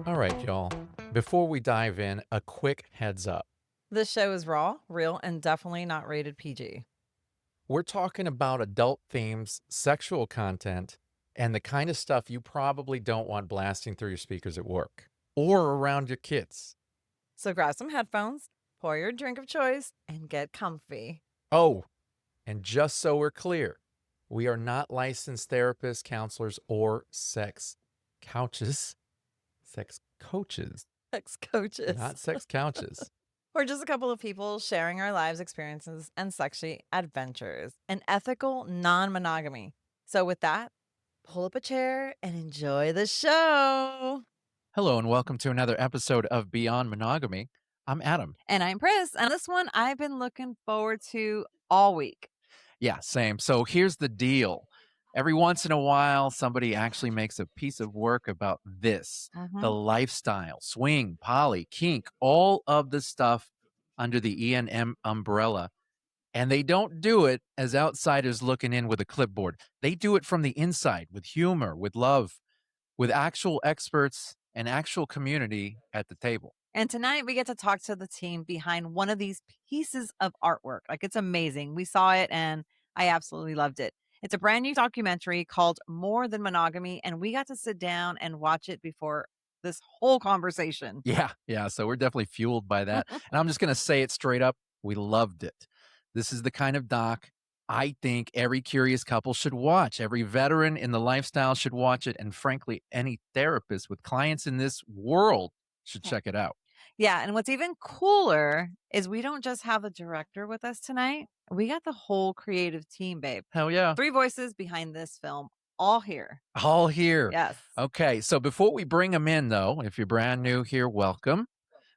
All right, y'all. Before we dive in, a quick heads up. This show is raw, real, and definitely not rated PG. We're talking about adult themes, sexual content, and the kind of stuff you probably don't want blasting through your speakers at work or around your kids. So grab some headphones, pour your drink of choice, and get comfy. Oh, and just so we're clear, we are not licensed therapists, counselors, or sex coaches. Sex coaches. Sex coaches. Not sex couches. We're just a couple of people sharing our lives, experiences, and sexy adventures. An ethical non-monogamy. So with that, pull up a chair and enjoy the show. Hello and welcome to another episode of Beyond Monogamy. I'm Adam. And I'm Pris. And this one I've been looking forward to all week. Yeah, same. So here's the deal. Every once in a while, somebody actually makes a piece of work about this, the lifestyle, swing, poly, kink, all of the stuff under the ENM umbrella. And they don't do it as outsiders looking in with a clipboard. They do it from the inside with humor, with love, with actual experts and actual community at the table. And tonight we get to talk to the team behind one of these pieces of artwork. Like, it's amazing. We saw it and I absolutely loved it. It's a brand new documentary called More Than Monogamy, and we got to sit down and watch it before this whole conversation. Yeah. So we're definitely fueled by that. And I'm just going to say it straight up. We loved it. This is the kind of doc I think every curious couple should watch. Every veteran in the lifestyle should watch it. And frankly, any therapist with clients in this world should check it out. Yeah. And what's even cooler is we don't just have the director with us tonight. We got the whole creative team, babe. Hell yeah. 3 voices behind this film, all here. All here. Yes. Okay. So before we bring them in, though, if you're brand new here, welcome.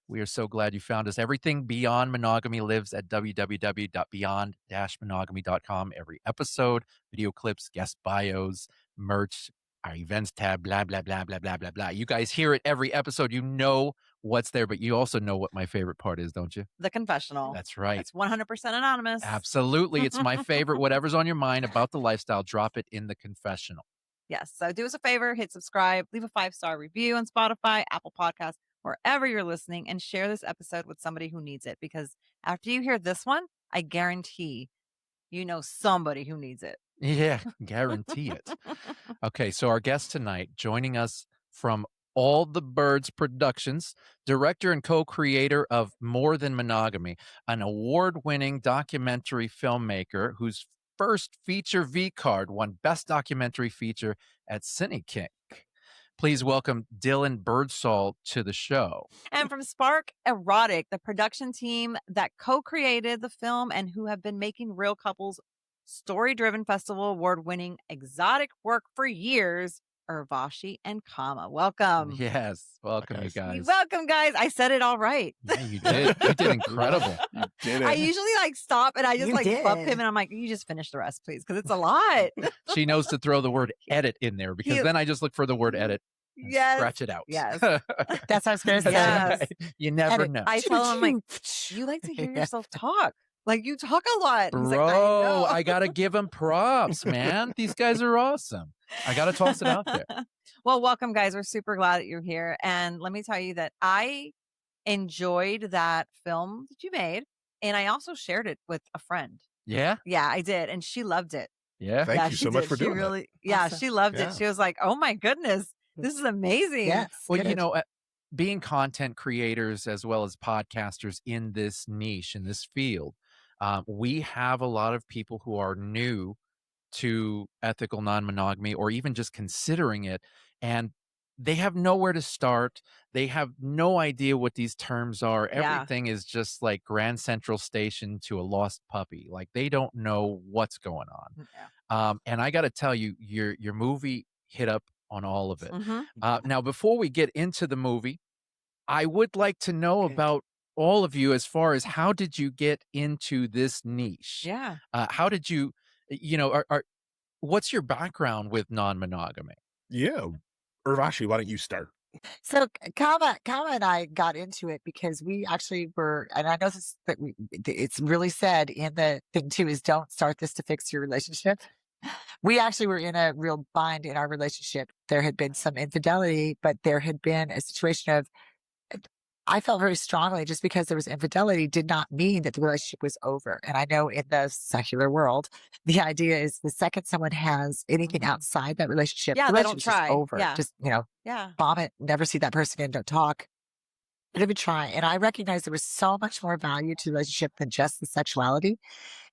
We are so glad you found us. Everything Beyond Monogamy lives at www.beyond-monogamy.com. Every episode, video clips, guest bios, merch, our events tab, blah, blah, blah, blah, blah, blah, blah. You guys hear it every episode. You know what's there, but you also know what my favorite part is, don't you? The confessional. That's right. It's 100% anonymous. Absolutely. It's my favorite. Whatever's on your mind about the lifestyle, drop it in the confessional. Yes. So do us a favor, hit subscribe, leave a 5-star review on Spotify, Apple Podcasts, wherever you're listening, and share this episode with somebody who needs it. Because after you hear this one, I guarantee you know somebody who needs it. Yeah, guarantee it. Okay, so our guest tonight, joining us from All the Birds Productions, director and co-creator of More Than Monogamy, an award-winning documentary filmmaker whose first feature V-Card won Best Documentary Feature at CineKink. Please welcome Dillon Birdsall to the show. And from Spark Erotic, the production team that co-created the film and who have been making Real Couples story-driven festival award-winning exotic work for years, Urvashi and Kama. Welcome. Yes, welcome, you guys. Welcome, guys. I said it all right. Yeah, you did. You did incredible. You did it. I usually stop and I just bump him and I'm like, you just finish the rest, please, because it's a lot. She knows to throw the word edit in there because then I just look for the word edit. Yes. Scratch it out. Yes. That's how scared That's Yes. right. You never And know. I tell him, I'm like, you like to hear yourself talk. Like, you talk a lot. He's like, Bro, I I got to give them props, man. These guys are awesome. I got to toss it out there. Well, welcome, guys. We're super glad that you're here. And let me tell you that I enjoyed that film that you made. And I also shared it with a friend. Yeah? Yeah, I did. And she loved it. Yeah? Thank you she so much did. for She doing really, Yeah, Awesome. she loved Yeah. it. She was like, oh my goodness, this is amazing. Yes. Well, good. you know, being content creators as well as podcasters in this niche, in this field, we have a lot of people who are new to ethical non-monogamy or even just considering it, and they have nowhere to start. They have no idea what these terms are. Yeah. Everything is just like Grand Central Station to a lost puppy. Like, they don't know what's going on. Yeah. And I got to tell you, your movie hit up on all of it. Mhm. Now, before we get into the movie, I would like to know Okay. about all of you as far as how did you get into this niche? Yeah. How did you, what's your background with non-monogamy? Yeah. Urvashi, why don't you start? So Kama and I got into it because we actually were, and I know this that it's really said in the thing too, is don't start this to fix your relationship. We actually were in a real bind in our relationship. There had been some infidelity, but there had been a situation of, I felt very strongly just because there was infidelity did not mean that the relationship was over. And I know in the secular world, the idea is the second someone has anything outside that relationship, Yeah, the they don't relationship's just try. over. Yeah. Just, Yeah. bomb it, never see that person again, don't talk. But even try. And I recognized there was so much more value to the relationship than just the sexuality.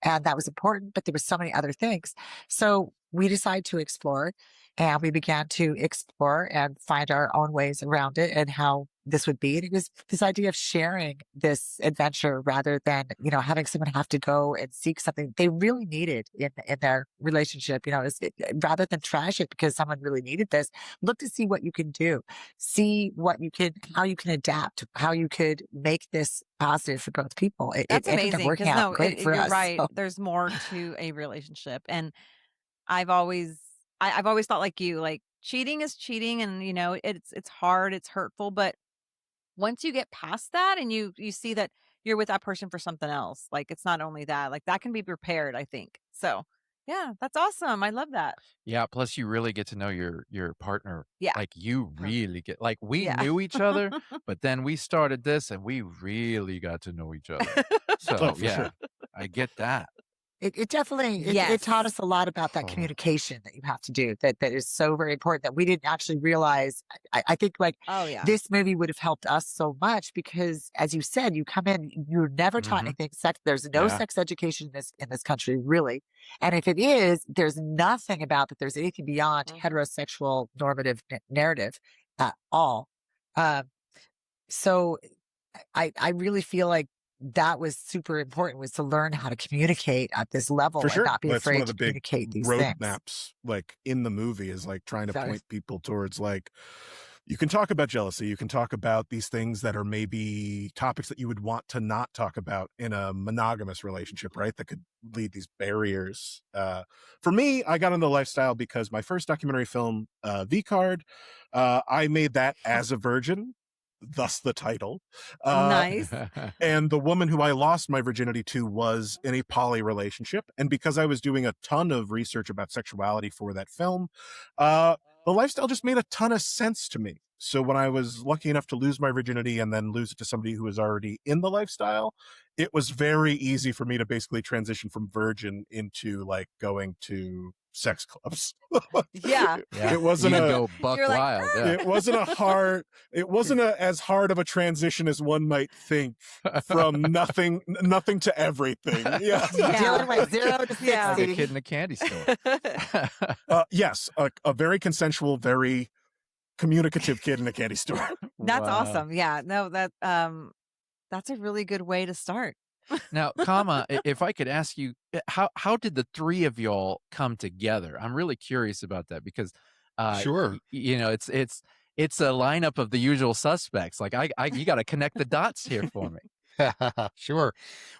And that was important, but there were so many other things. So we decided to explore and we began to explore and find our own ways around it and how this would be. And it was this idea of sharing this adventure rather than, having someone have to go and seek something they really needed in their relationship, rather than trash it because someone really needed this, look to see what you can do, see how you can adapt, how you could make this positive for both people. That's It ended up amazing working because out great for you're us. right. So. There's more to a relationship, and I've always I've always thought like you, like cheating is cheating, and it's hard, it's hurtful, but once you get past that and you see that you're with that person for something else, like it's not only that, like that can be repaired, I think. So yeah, that's awesome. I love that. Yeah, plus you really get to know your partner. Yeah. Like you really get like we Yeah. knew each other, but then we started this and we really got to know each other. So Oh, for yeah, sure. I get that. It definitely it taught Yes. us a lot about that Oh. communication that you have to do that is so very important that we didn't actually realize. I think like Oh yeah. this movie would have helped us so much because as you said, you come in, you're never taught Mhm. anything sex. There's no Yeah. sex education in this country, really. And if it is, there's nothing about that there's anything beyond heterosexual normative narrative at all. Um, so I really feel like that was super important, was to learn how to communicate at this level For and sure. not be That's one afraid of to the big communicate these things. roadmaps, like in the movie, is like trying to Sorry. point people towards like, you can talk about jealousy. You can talk about these things that are maybe topics that you would want to not talk about in a monogamous relationship, right? That could lead these barriers. For me, I got into lifestyle because my first documentary film, V-Card, I made that as a virgin, thus the title. Nice. And the woman who I lost my virginity to was in a poly relationship. And because I was doing a ton of research about sexuality for that film, the lifestyle just made a ton of sense to me. So when I was lucky enough to lose my virginity and then lose it to somebody who was already in the lifestyle, it was very easy for me to basically transition from virgin into like going to sex clubs. Yeah. Yeah. It wasn't you a go buck You're like, wild. Yeah. it wasn't as hard of a transition as one might think from nothing to everything. Yeah. Dylan went 0 to 60. Yeah. Like a kid in a candy store. Yes, a very consensual, very communicative kid in a candy store. That's Wow. awesome. Yeah. No, that's a really good way to start. Now, Kama, if I could ask you, how did the three of y'all come together? I'm really curious about that because, Sure. it's a lineup of the usual suspects. Like you got to connect the dots here for me. Sure.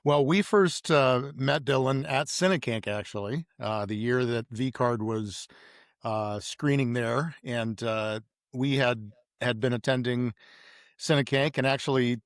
Well, we first met Dillon at CineKink, actually, the year that V-Card was screening there, and we had been attending CineKink, and actually,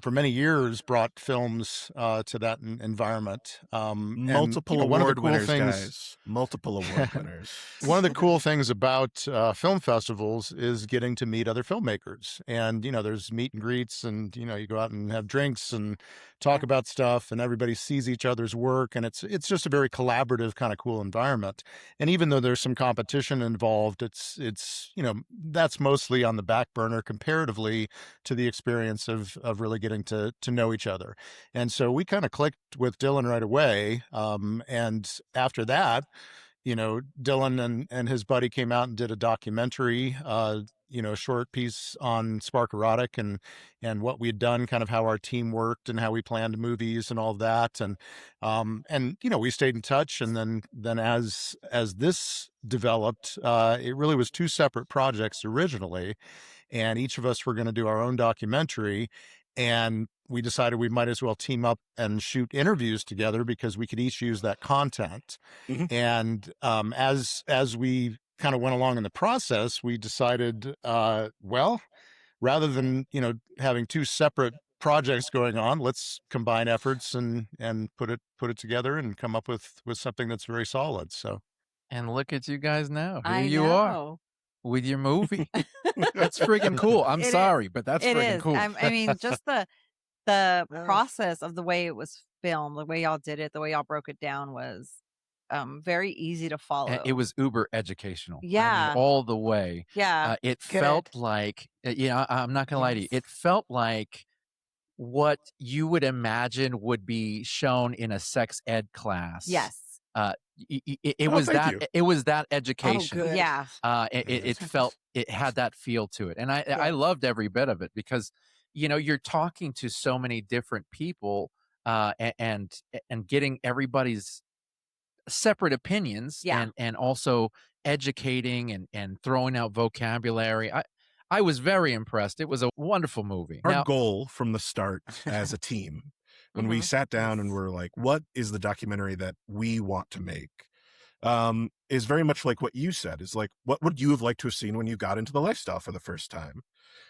for many years brought films to that environment. Multiple one of the award cool winners, things, guys. Multiple award winners. One of the cool things about film festivals is getting to meet other filmmakers. And, there's meet and greets and, you go out and have drinks and talk about stuff and everybody sees each other's work. And it's just a very collaborative kind of cool environment. And even though there's some competition involved, it's that's mostly on the back burner comparatively to the experience of really getting to know each other. And so we kind of clicked with Dillon right away. And after that, Dillon and his buddy came out and did a documentary, a short piece on Spark Erotic and what we had done, kind of how our team worked and how we planned movies and all of that. And we stayed in touch. And then as this developed, it really was two separate projects originally. And each of us were going to do our own documentary. And we decided we might as well team up and shoot interviews together because we could each use that content. Mhm. And as we kind of went along in the process, we decided, rather than, having two separate projects going on, let's combine efforts and put it together and come up with something that's very solid. So, and look at you guys now. Here I you are know. with your movie. That's friggin' cool. I'm It is. sorry, but that's It friggin' is. cool. I mean, just the process of the way it was filmed, the way y'all did it, the way y'all broke it down was very easy to follow. It was uber educational. I mean, Yeah. all the way. Yeah. It Good. felt like, I'm not going to lie to you. Yes. It felt like what you would imagine would be shown in a sex ed class. Yes. It Oh, was thank that. you. It was that Oh, education. good. Yeah. It felt, it had that feel to it, and I Yes. loved every bit of it because you're talking to so many different people, and getting everybody's separate opinions, Yeah. and also educating and throwing out vocabulary. I was very impressed. It was a wonderful movie. Our Now, goal from the start as a team, when we Mhm. sat down and Yes. were like, what is the documentary that we want to make? Is very much like what you said, is like, what would you have liked to have seen when you got into the lifestyle for the first time?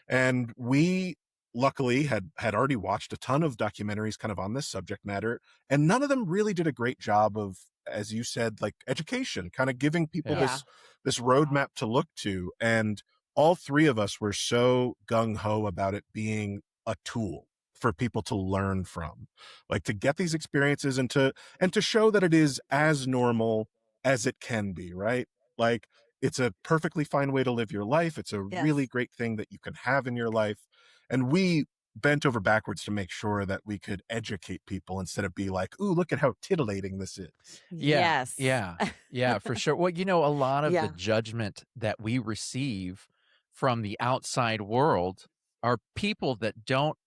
And we luckily had already watched a ton of documentaries kind of on this subject matter, and none of them really did a great job of, as you said, like education, kind of giving people Yeah. this roadmap to look to. And all three of us were so gung-ho about it being a tool for people to learn from, like to get these experiences and to show that it is as normal as it can be, right? Like, it's a perfectly fine way to live your life. It's a really Yes. great thing that you can have in your life. And we bent over backwards to make sure that we could educate people instead of be like, ooh, look at how titillating this is. Yes. yeah, for sure. Well, a lot of Yeah. the judgment that we receive from the outside world are people that don't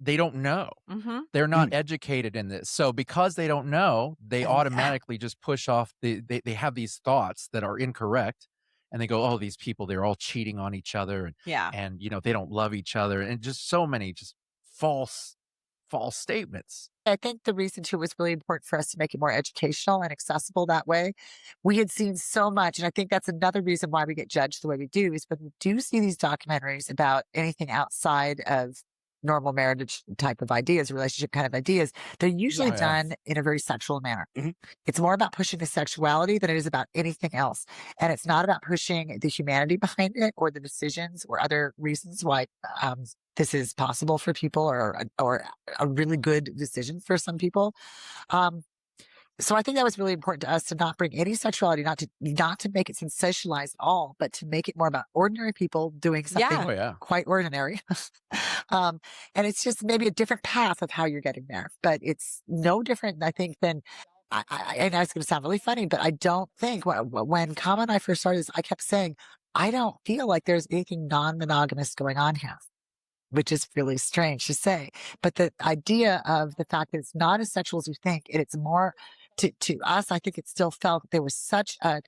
know. Mm-hmm. They're not educated in this. So because they don't know, they Yeah. automatically just push off they have these thoughts that are incorrect, and they go, oh, these people, they're all cheating on each other, Yeah. and they don't love each other, and just so many just false statements. I think the reason too was really important for us to make it more educational and accessible that way. We had seen so much, and I think that's another reason why we get judged the way we do, is when we do see these documentaries about anything outside of normal marriage type of ideas, relationship kind of ideas, they're usually Yeah. done in a very sexual manner. Mhm. It's more about pushing the sexuality than it is about anything else. And it's not about pushing the humanity behind it or the decisions or other reasons why this is possible for people or a really good decision for some people. So I think that was really important to us to not bring any sexuality, not to make it sensationalized at all, but to make it more about ordinary people doing something Oh yeah. quite ordinary. And it's just maybe a different path of how you're getting there, but it's no different, I think, than and it's going to sound really funny, but I don't think when Kama and I first started this, I kept saying, I don't feel like there's anything non-monogamous going on here, which is really strange to say. But the idea of the fact that it's not as sexual as we think, and it's more to us, I think it still felt there was such a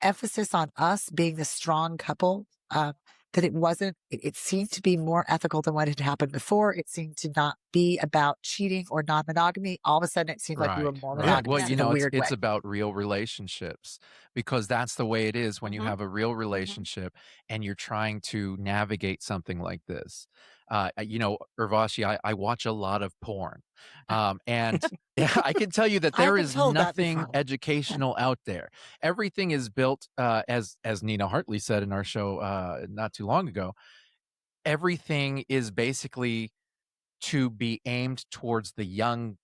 emphasis on us being the strong couple, that it wasn't, it seemed to be more ethical than what had happened before. It seemed to not be about cheating or non-monogamy. All of a sudden it seemed like we were more Right. monogamous Well, in a weird it's way. about real relationships, because that's the way it is when you Mhm. have a real relationship and you're trying to navigate something like this. Urvashi, I watch a lot of porn. And I can tell you that I've there been is told that nothing before. educational out there. Everything is built, as Nina Hartley said in our show not too long ago. Everything is basically to be aimed towards the young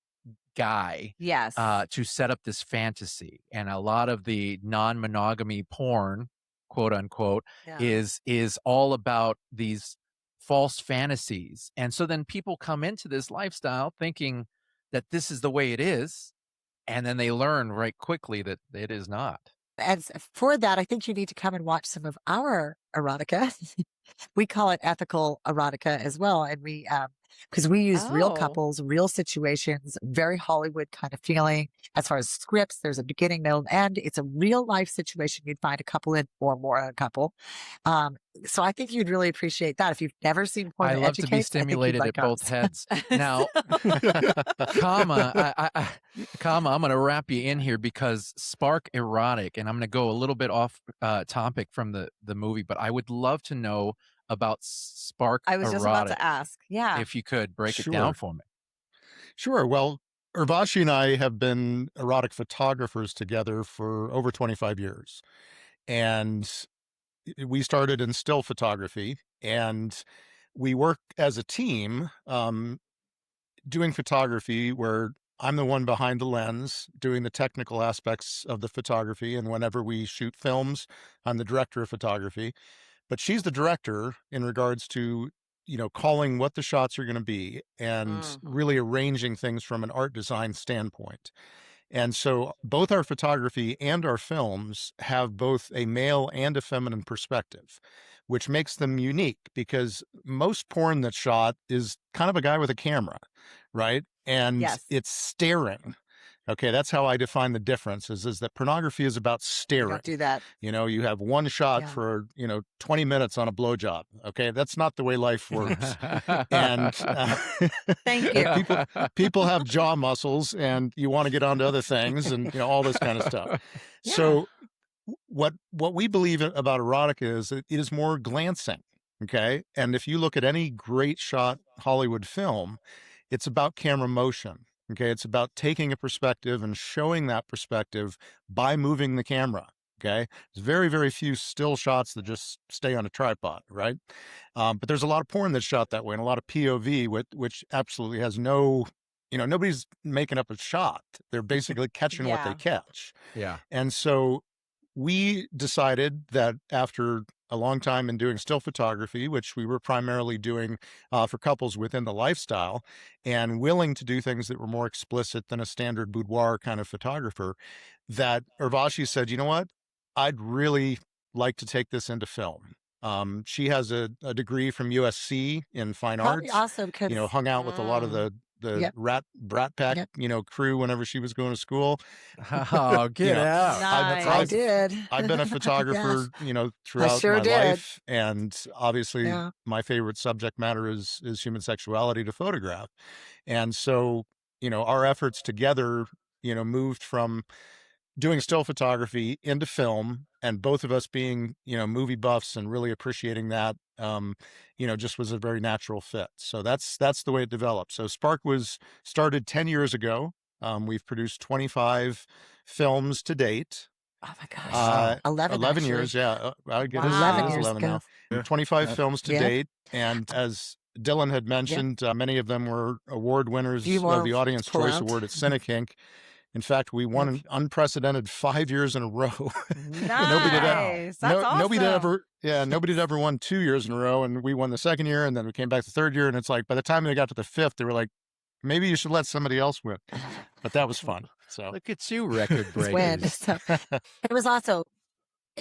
guy, Yes. to set up this fantasy. And a lot of the non-monogamy porn, quote unquote, Yeah. is all about these false fantasies. And so then people come into this lifestyle thinking that this is the way it is, and then they learn right quickly that it is not. And for that, I think you need to come and watch some of our erotica. We call it ethical erotica as well. And because we use real Oh. couples, real situations, very Hollywood kind of feeling as far as scripts. There's a beginning, middle, and end. It's a real life situation you'd find a couple in, or more than a couple. So I think you'd really appreciate that. If you've never seen porn I that love to be educates, I think you'd stimulated like at both ours. heads. Now, Kama, Kama, I'm going to wrap you in here because Spark Erotic, and I'm going to go a little bit off topic from the movie, but I would love to know about Spark I was just about Erotic? to ask. Yeah. If you could break it Sure. down for me. Sure. Well, Urvashi and I have been erotic photographers together for over 25 years. And we started in still photography, and we work as a team doing photography where I'm the one behind the lens doing the technical aspects of the photography. And whenever we shoot films, I'm the director of photography. But she's the director in regards to, calling what the shots are going to be and really arranging things from an art design standpoint. And so both our photography and our films have both a male and a feminine perspective, which makes them unique because most porn that's shot is kind of a guy with a camera, right? And Yes. it's staring. Okay, that's how I define the difference is that pornography is about staring. Don't do that. You have one shot for, 20 minutes on a blowjob. Okay, that's not the way life works. And Thank you. people have jaw muscles and you want to get onto other things and, all this kind of stuff. Yeah. So what we believe about erotica is it is more glancing. Okay. And if you look at any great shot Hollywood film, it's about camera motion. Okay. It's about taking a perspective and showing that perspective by moving the camera. Okay. There's very, very few still shots that just stay on a tripod. Right. But there's a lot of porn that's shot that way and a lot of POV, which absolutely has no, nobody's making up a shot. They're basically catching what they catch. Yeah. And so we decided that after a long time in doing still photography, which we were primarily doing for couples within the lifestyle and willing to do things that were more explicit than a standard boudoir kind of photographer, that Urvashi said, you know what, I'd really like to take this into film. She has a degree from USC in fine arts, Awesome, because hung out with a lot of the Brat Pack, crew whenever she was going to school. Oh, get out. Nice. I did. I've been a photographer, throughout sure my did. life. And obviously my favorite subject matter is human sexuality to photograph. And so, our efforts together, moved from doing still photography into film, and both of us being, movie buffs and really appreciating that, just was a very natural fit. So that's the way it developed. So Spark was started 10 years ago. We've produced 25 films to date. Oh my gosh. 11 years. Yeah. I get 11 years 11 now. Yeah. 25 films to date. And as Dillon had mentioned, many of them were award winners of the Audience Choice Award at CineKink. In fact, we won an unprecedented 5 years in a row. Nice. That's awesome. Nobody had ever won 2 years in a row, and we won the second year, and then we came back the third year, and it's like by the time they got to the fifth, they were like, maybe you should let somebody else win. But that was fun. So Look at you, record breakers. So, it was also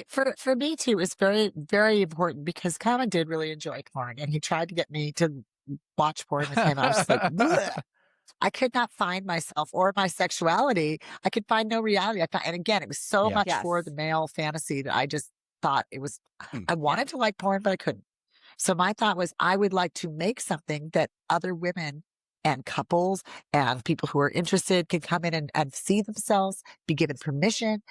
for me too. It was very, very important because Kama did really enjoy porn, and he tried to get me to watch porn with him. I was just like, bleh. I could not find myself or my sexuality. I could find no reality. And again, it was so much for the male fantasy that I just thought it was, I wanted to like porn, but I couldn't. So my thought was I would like to make something that other women and couples and people who are interested can come in and see themselves, be given permission,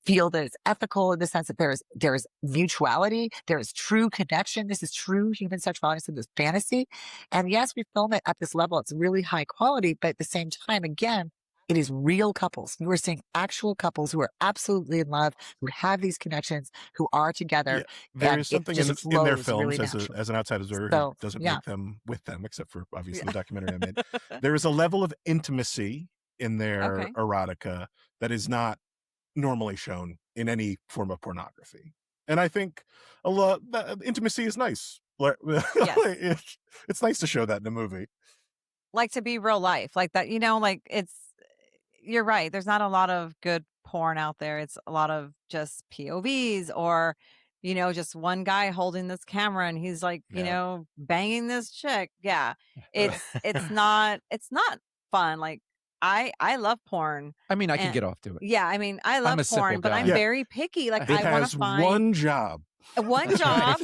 feel that it's ethical in the sense that there is mutuality, there is true connection. This is true human sexuality, so this fantasy. And yes, we film it at this level. It's really high quality, but at the same time, again, it is real couples. You are seeing actual couples who are absolutely in love, who have these connections, who are together. There is something in their films really as an outside observer who doesn't make them with them, except for obviously the documentary I made. There is a level of intimacy in their erotica that is not normally shown in any form of pornography. And I think a lot intimacy is nice. It's nice to show that in a movie. Like to be real life, like that, you're right. There's not a lot of good porn out there. It's a lot of just POVs or, just one guy holding this camera and he's like, banging this chick. Yeah. It's not fun. Like I love porn. I mean, I can get off to it. Yeah. I mean, I love porn, but I'm very picky. Like it I want to find one job. One job.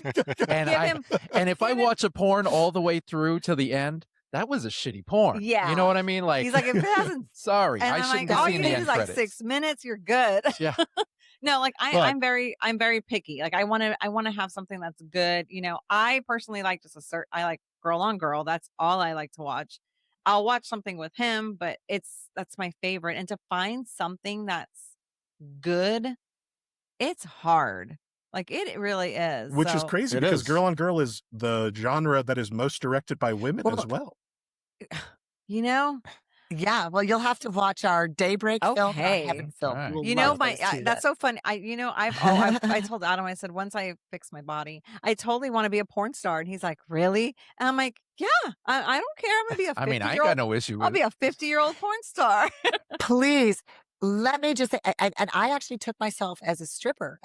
And if I watch a porn all the way through to the end, that was a shitty porn. Yeah. You know what I mean? Like, he's like, if it hasn't, sorry, and I I'm shouldn't like, all have you seen the need end is like credits. 6 minutes, you're good. Yeah. No, like But- I'm very picky. Like I want to have something that's good. You know, I personally like I like girl on girl. That's all I like to watch. I'll watch something with him, but that's my favorite. And to find something that's good, it's hard. Like it really is. Which is So- crazy It because is. girl on girl is the genre that is most directed by women as well. You know, Yeah, well, you'll have to watch our Daybreak film, and our Okay. Heaven film. All right. You will you know love my those two that's then. so funny. I told Adam, I said once I fix my body, I totally want to be a porn star, and he's like, really? And I'm like, yeah, I don't care. I'm gonna be a 50 I mean, I ain't year got old. no issue I'll with be it. a 50-year-old porn star. Please, let me just say, and I actually took myself as a stripper.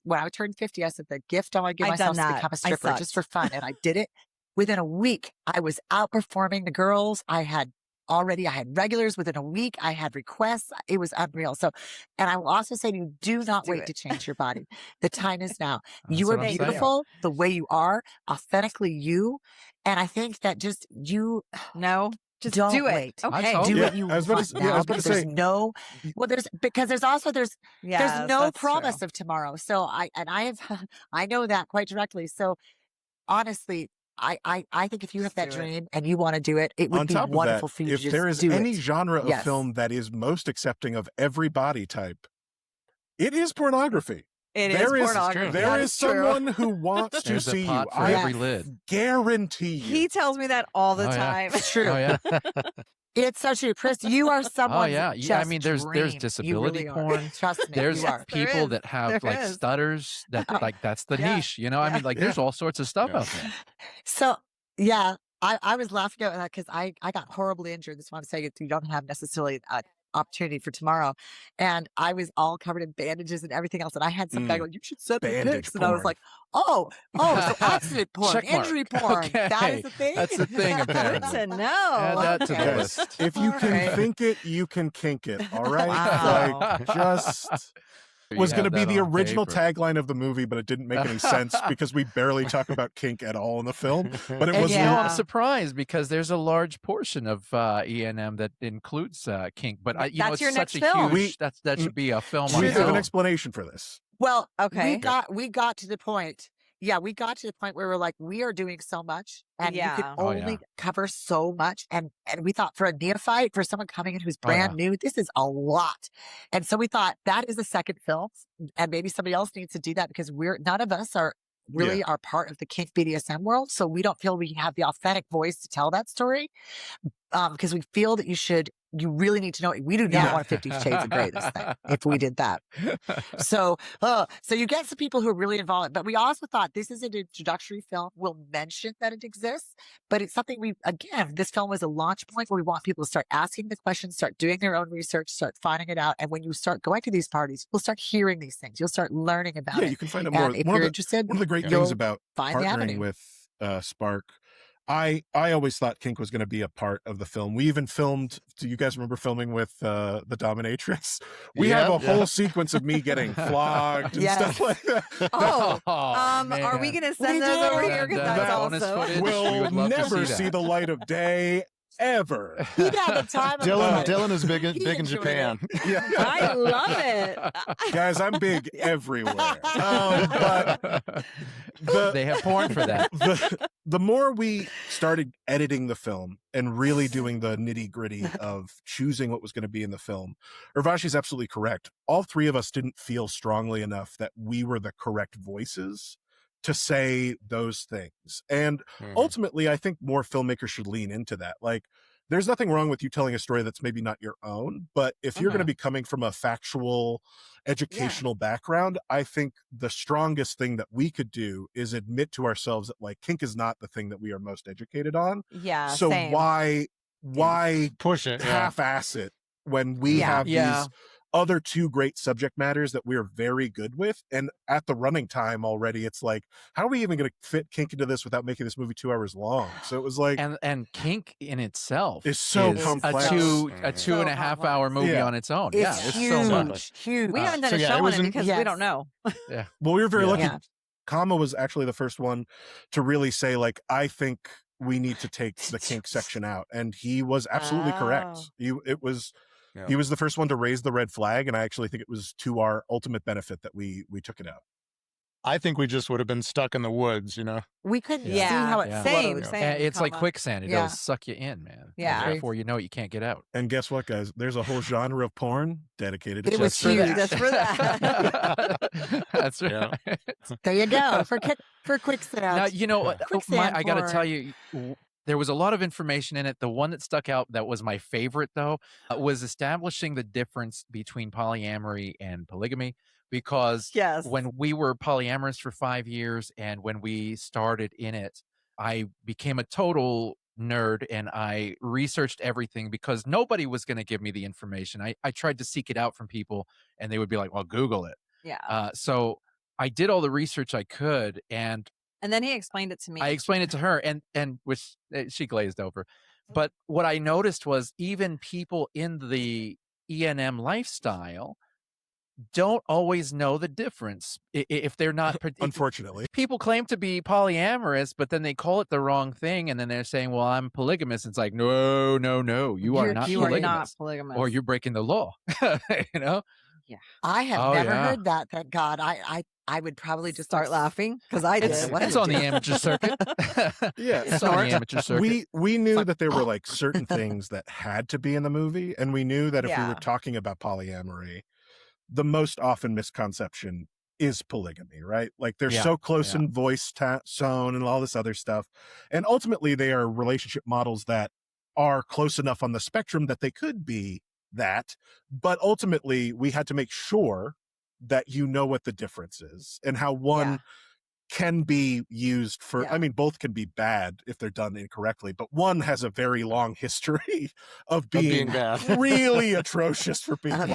When I turned 50, I said, the gift I want to give I've done myself is to that. become a I stripper sucked. just for fun. And I did it. Within a week, I was outperforming the girls. I had regulars within a week. I had requests. It was unreal. So, and I will also say to you, do not do wait it. to change your body. The time is now. That's You what are I'm saying. beautiful the way you are, authentically you. And I think that just you No, just don't do it. wait. I Okay. told Do you. what you I was about want to- now. yeah, I was about to because there's say- no, well, there's also there's Yes, no that's promise true. of tomorrow. So I know that quite directly. So honestly, I think if you have that Just do it. dream and you want to do it, it would On be top of wonderful that, for you if to just there is do any it. genre of Yes. film that is most accepting of every body type, it is pornography. It is There is- pornography. There That is true. someone who wants to There's a see you. pot for I every lid. guarantee you. He tells me that all the Oh, yeah. time. It's true. Oh yeah. It's so true. Chris, you are Oh someone. yeah. I mean, there's disability porn. Trust me, There's you are. There people is. that have There like is. stutters that Oh. like that's the Yeah. niche, you know? I Yeah. mean, like there's all sorts of stuff Yeah. out there. So yeah, I was laughing at that because I got horribly injured. That's why I'm saying you don't have necessarily an opportunity for tomorrow. And I was all covered in bandages and everything else. And I had some guy going, you should send me Bandage pics. And I was porn. like, oh, so accident porn, Check mark. injury porn. That Okay. is the thing. That's the thing, Good apparently. to know. Add that to the Okay. list. If you All can right. think it, you can kink it. All right. Wow. Like just You was going to have be that the on original paper. tagline of the movie, but it didn't make any sense because we barely talk about kink at all in the film. But it And was yeah. No, Yeah. I'm surprised because there's a large portion of ENM that includes kink, but you know, That's it's your such next a film. huge. That should be a film on we its have an own. explanation for this. Well, Okay. we got to the point. Yeah, we got to the point where we're like, we are doing so much and you can Yeah. Oh, only yeah. cover so much. And we thought for a neophyte, for someone coming in who's Oh, yeah. brand new, this is a lot. And so we thought that is the second film and maybe somebody else needs to do that because none of us are really are part of the kink BDSM world. So we don't feel we have the authentic voice to tell that story. Because we feel that you really need to know. We do not Yeah. want 50 Shades of Grey this thing if we did that. So you get some people who are really involved, but we also thought this is an introductory film. We'll mention that it exists, but it's something this film was a launch point where we want people to start asking the questions, start doing their own research, start finding it out. And when you start going to these parties, you'll start hearing these things. You'll start learning about Yeah, it. you can find out more. And if One you're of interested, the great you'll things about find the partnering avenue. with Spark, I always thought kink was going to be a part of the film. We even filmed. Do you guys remember filming with the dominatrix? We have a whole sequence of me getting flogged and Yes. stuff like that. Oh, are we man. going to We send those did. over here? Because That that's bonus awesome. footage. We Will would love to never see see that. the light of day ever. He'd have the time of his life. Dylan is big in He enjoyed Japan. Yeah. I love it. Guys, I'm big everywhere. But They have porn for that. the more we started editing the film and really doing the nitty gritty of choosing what was going to be in the film, Urvashi's absolutely correct. All three of us didn't feel strongly enough that we were the correct voices to say those things. And ultimately, I think more filmmakers should lean into that. Like, there's nothing wrong with you telling a story that's maybe not your own, but if you're going to be coming from a factual, educational background, I think the strongest thing that we could do is admit to ourselves that like kink is not the thing that we are most educated on. Yeah. So same. why Push it. Yeah. half-ass it when we have these other two great subject matters that we're very good with? And at the running time already, it's like, how are we even going to fit kink into this without making this movie 2 hours long? So it was like, And kink in itself It's so complex. a two So and a half hour movie Yeah. on its own. It's It's huge, so much. huge. We haven't done So, a yeah, it show on was it an- because we don't know. well, we were very lucky. Yeah. Kama was actually the first one to really say, like, I think we need to take the kink section out. And he was absolutely correct. Oh. It was Yeah. He was the first one to raise the red flag, and I actually think it was to our ultimate benefit that we took it out. I think we just would have been stuck in the woods, you know? We couldn't see Yeah. how it Yeah. Same, flowed. same. And it's like Kama. quicksand. Yeah. It'll suck you in, man. Yeah. And before you know it, you can't get out. And guess what, guys? There's a whole genre of porn dedicated to It was just for that. huge. Just for that. That's Yeah. right. There you go for quicksand. Now, you know, Quicksand I got to porn. tell you, there was a lot of information in it. The one that stuck out that was my favorite, though, was establishing the difference between polyamory and polygamy. Because Yes. when we were polyamorous for 5 years and when we started in it, I became a total nerd and I researched everything because nobody was going to give me the information. I tried to seek it out from people and they would be like, well, Google it. Yeah. So I did all the research I could, and then he explained it to me. I explained it to her, and which she glazed over. But what I noticed was even people in the ENM lifestyle don't always know the difference if they're not. Unfortunately, people claim to be polyamorous, but then they call it the wrong thing, and then they're saying, "Well, I'm polygamous." It's like, no, you are not You are polygamous, not polygamous. or you're breaking the law. You know. Yeah. I have Oh, never yeah. heard that. Thank God. I would probably just start laughing because I It's, did. What it's do you on the do? amateur circuit. Yeah. It's on the amateur circuit. we knew like, that there were like certain things that had to be in the movie, and we knew that if we Yeah. were talking about polyamory, the most often misconception is polygamy, right? Like they're Yeah, so close yeah. in voice tone and all this other stuff, and ultimately they are relationship models that are close enough on the spectrum that they could be that, but ultimately we had to make sure that you know what the difference is and how one Yeah. can be used for, Yeah. I mean, both can be bad if they're done incorrectly, but one has a very long history of being bad. really atrocious for people.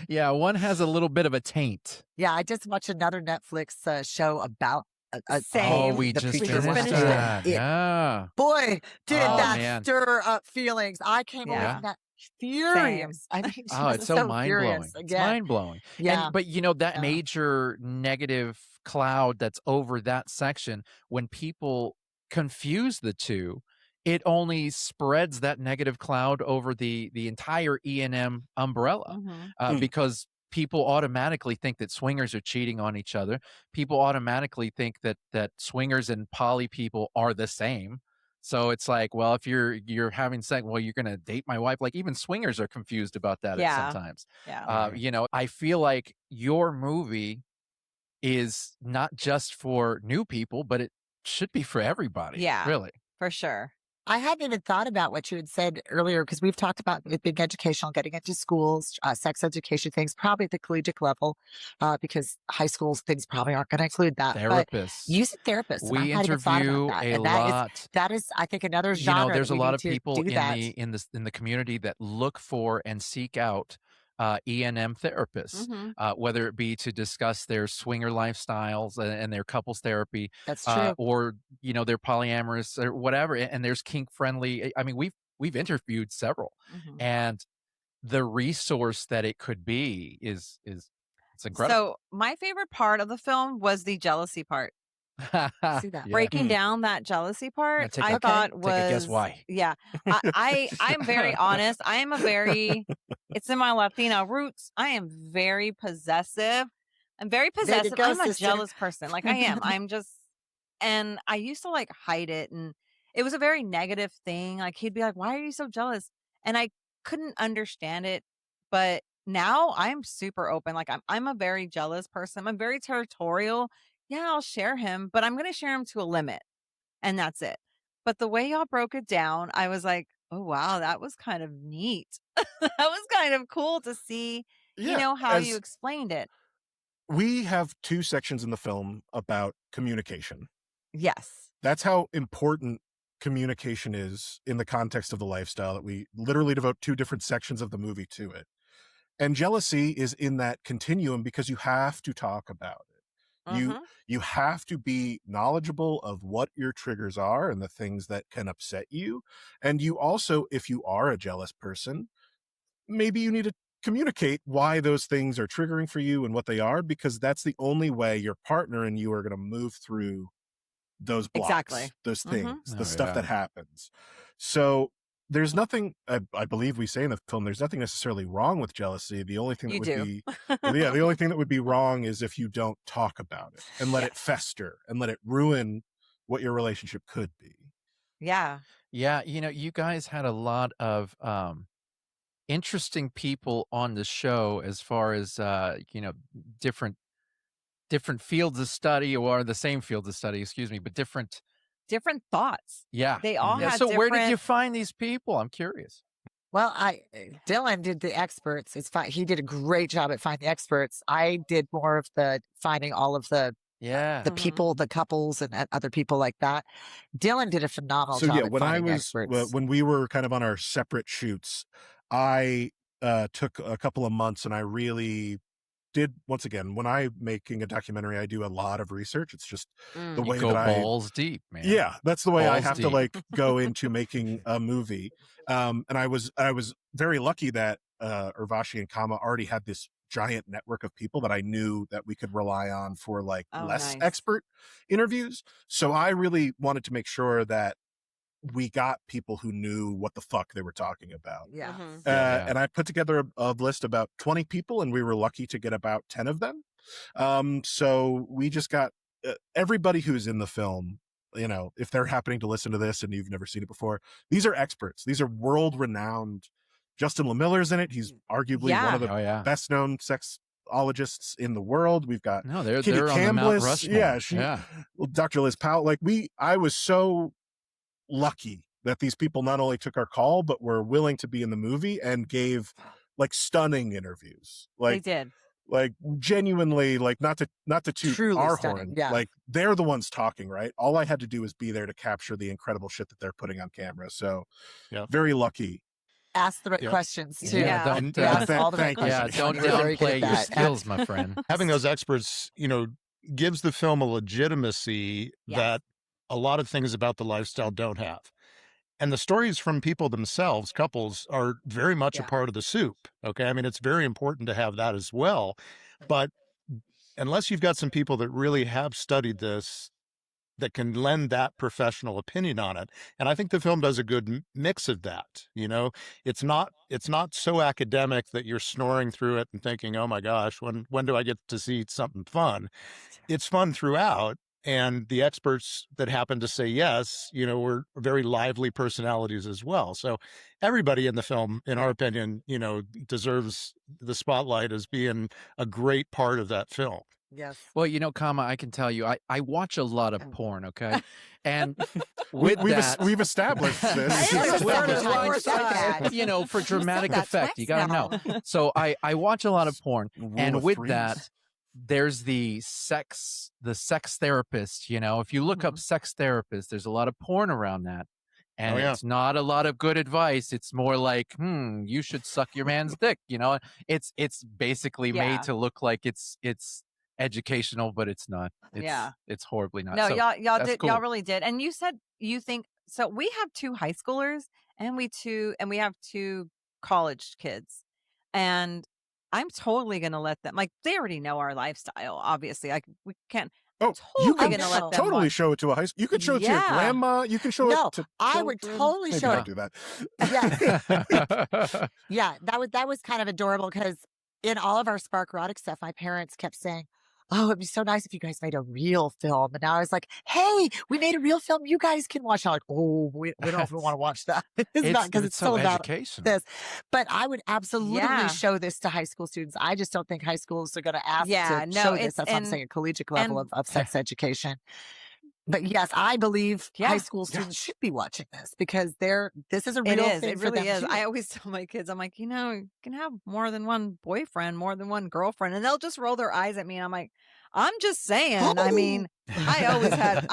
Yeah, one has a little bit of a taint. Yeah, I just watched another Netflix show about Same. Oh, we the just preacher finished woman. that. It- Yeah. Boy, did Oh, that man. stir up feelings. I came away Yeah. from that furious. I mean, Oh, just it's so mind blowing. furious It's again. mind blowing. Yeah. But you know, that Yeah. major negative cloud that's over that section, when people confuse the two, it only spreads that negative cloud over the entire ENM umbrella. Mhm. Because people automatically think that swingers are cheating on each other. People automatically think that swingers and poly people are the same. So it's like, well, if you're having sex, well, you're gonna date my wife. Like even swingers are confused about that Yeah. sometimes. Yeah. You know, I feel like your movie is not just for new people, but it should be for everybody. Yeah. Really. For sure. I hadn't even thought about what you had said earlier because we've talked about it being educational, getting into schools, sex education things, probably at the collegiate level, because high school things probably aren't going to include that. But Therapists. using therapists, and We I hadn't even thought interview about that. a And lot. that is, I think, another You genre. know, there's that a we lot need of to people do in that. the community that look for and seek out ENM therapists, whether it be to discuss their swinger lifestyles and their couples therapy, That's true. or you know, they're polyamorous or whatever. And there's kink friendly. I mean, we've interviewed several, Mhm. and the resource that it could be is it's incredible. So my favorite part of the film was the jealousy part. See that. Yeah. Breaking down that jealousy part, take I a- thought Take was a guess why. Yeah. I'm very honest. I am it's in my Latino roots. I am very possessive. I'm very There you possessive. go, I'm a sister. jealous person. Like I am. And I used to like hide it, and it was a very negative thing. Like he'd be like, "Why are you so jealous?" And I couldn't understand it, but now I'm super open. Like I'm a very jealous person. I'm very territorial. Yeah, I'll share him, but I'm going to share him to a limit, and that's it. But the way y'all broke it down, I was like, "Oh wow, that was kind of neat. That was kind of cool to see, how you explained it." We have 2 sections in the film about communication. Yes. That's how important communication is in the context of the lifestyle, that we literally devote 2 different sections of the movie to it. And jealousy is in that continuum because you have to talk about it. You have to be knowledgeable of what your triggers are and the things that can upset you. And you also, if you are a jealous person, maybe you need to communicate why those things are triggering for you and what they are, because that's the only way your partner and you are going to move through those blocks, Exactly. those things, Oh, the stuff yeah. that happens. So there's nothing, I believe we say in the film, there's nothing necessarily wrong with jealousy. The only thing that You would do. be, yeah, the only thing that would be wrong is if you don't talk about it and let it fester and let it ruin what your relationship could be. Yeah. Yeah, you guys had a lot of interesting people on the show as far as different fields of study, or the same fields of study, excuse me, but different thoughts. Yeah. They all had So where did you different- find these people? I'm curious. Well, Dillon did the experts. It's fine. He did a great job at finding the experts. I did more of the finding all of the people, the couples, and other people like that. Dillon did a phenomenal job at finding experts. When we were kind of on our separate shoots, I took a couple of months and I really did, once again, when I'm making a documentary, I do a lot of research. It's just the way go that balls deep, man. Yeah, that's the way I Balls have deep. to like go into making a movie. And I was very lucky that Urvashi and Kama already had this giant network of people that I knew that we could rely on for like less expert interviews. So I really wanted to make sure that we got people who knew what the fuck they were talking about. Yeah. And I put together a list about 20 people, and we were lucky to get about 10 of them. So we just got everybody who's in the film, if they're happening to listen to this and you've never seen it before, these are experts. These are world-renowned. Justin LaMiller's in it. He's arguably one of the best-known sexologists in the world. We've got they're Kitty on the Mount Rushmore. Yeah, Dr. Liz Powell. I was so lucky that these people not only took our call but were willing to be in the movie and gave like stunning interviews. Like they did. Like genuinely, like not to toot Truly our stunning, horn. yeah. Like they're the ones talking, right? All I had to do was be there to capture the incredible shit that they're putting on camera. So very lucky. Ask the right questions too. Don't ask all the right questions. don't You're very good downplay at your that. skills, my friend. Having those experts, gives the film a legitimacy that a lot of things about the lifestyle don't have. And the stories from people themselves, couples, are very much a part of the soup. Okay. I mean, it's very important to have that as well. But unless you've got some people that really have studied this, that can lend that professional opinion on it. And I think the film does a good mix of that. It's not so academic that you're snoring through it and thinking, oh my gosh, when do I get to see something fun? It's fun throughout. And the experts that happen to say yes, were very lively personalities as well. So everybody in the film, in our opinion, deserves the spotlight as being a great part of that film. Yes. Well, Kama, I can tell you, I watch a lot of porn, okay? And we've established this. For dramatic effect, you got to know. So I watch a lot of porn, and with that, there's the sex therapist. If you look up sex therapist, there's a lot of porn around that. And it's not a lot of good advice. It's more like, you should suck your man's dick. It's basically made to look like it's educational, but it's not. It's horribly not. No, so y'all did. Cool. Y'all really did. And you said you think so. We have 2 high schoolers, and we have 2 college kids, and I'm totally gonna let them. Like, they already know our lifestyle. Obviously, we can't. Oh, you can let them watch. show it to a high school. You can show it to your grandma. You can show it to I would totally show it. Do that. Yeah, that was kind of adorable because in all of our Spark Erotic stuff, my parents kept saying, oh, it'd be so nice if you guys made a real film. And now I was like, hey, we made a real film. You guys can watch. I'm like, oh, we don't know if we want to watch that. It's not because it's so still about educational. this. But I would absolutely show this to high school students. I just don't think high schools are going to ask to show this. That's what I'm saying, a collegiate level of sex education. But yes, I believe high school students should be watching this because this is a real thing. It really is. I always tell my kids, I'm like, you can have more than one boyfriend, more than one girlfriend, and they'll just roll their eyes at me. And I'm like, I'm just saying. I mean, I always had.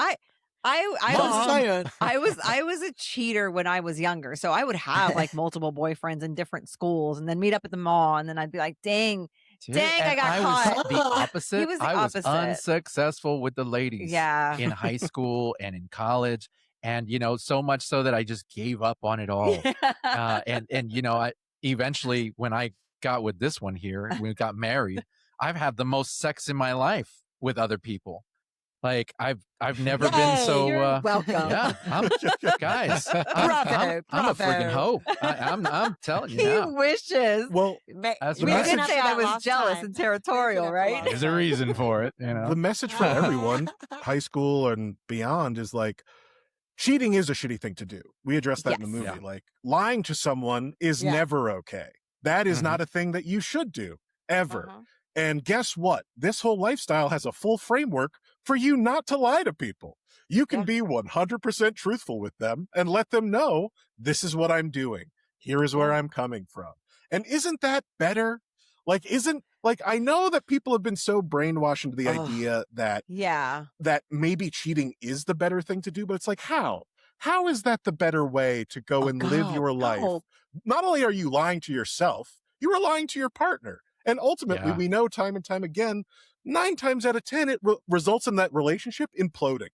I was a cheater when I was younger, so I would have like multiple boyfriends in different schools, and then meet up at the mall, and then I'd be like, dang. I got caught. Was the opposite. He was the I was opposite. unsuccessful with the ladies in high school and in college. And, so much so that I just gave up on it all. And I eventually, when I got with this one here, we got married, I've had the most sex in my life with other people. Like I've never been so You're welcome. yeah, guys, I'm a freaking hoe. I'm telling you He now. wishes. Well, That's We what I did said. say I was jealous and territorial, right? There's a reason for it, you know. the message for everyone, high school and beyond, is like, cheating is a shitty thing to do. We addressed that in the movie. Yeah. Like, lying to someone is never okay. That is not a thing that you should do, ever. And guess what? This whole lifestyle has a full framework for you not to lie to people. You can be 100% truthful with them and let them know, this is what I'm doing. Here is where I'm coming from. And isn't that better? Like, I know that people have been so brainwashed into the idea that that maybe cheating is the better thing to do, but it's like, how is that the better way to go and live your life? Not only are you lying to yourself, you are lying to your partner. And ultimately, we know time and time again, 9 times out of 10, it results in that relationship imploding.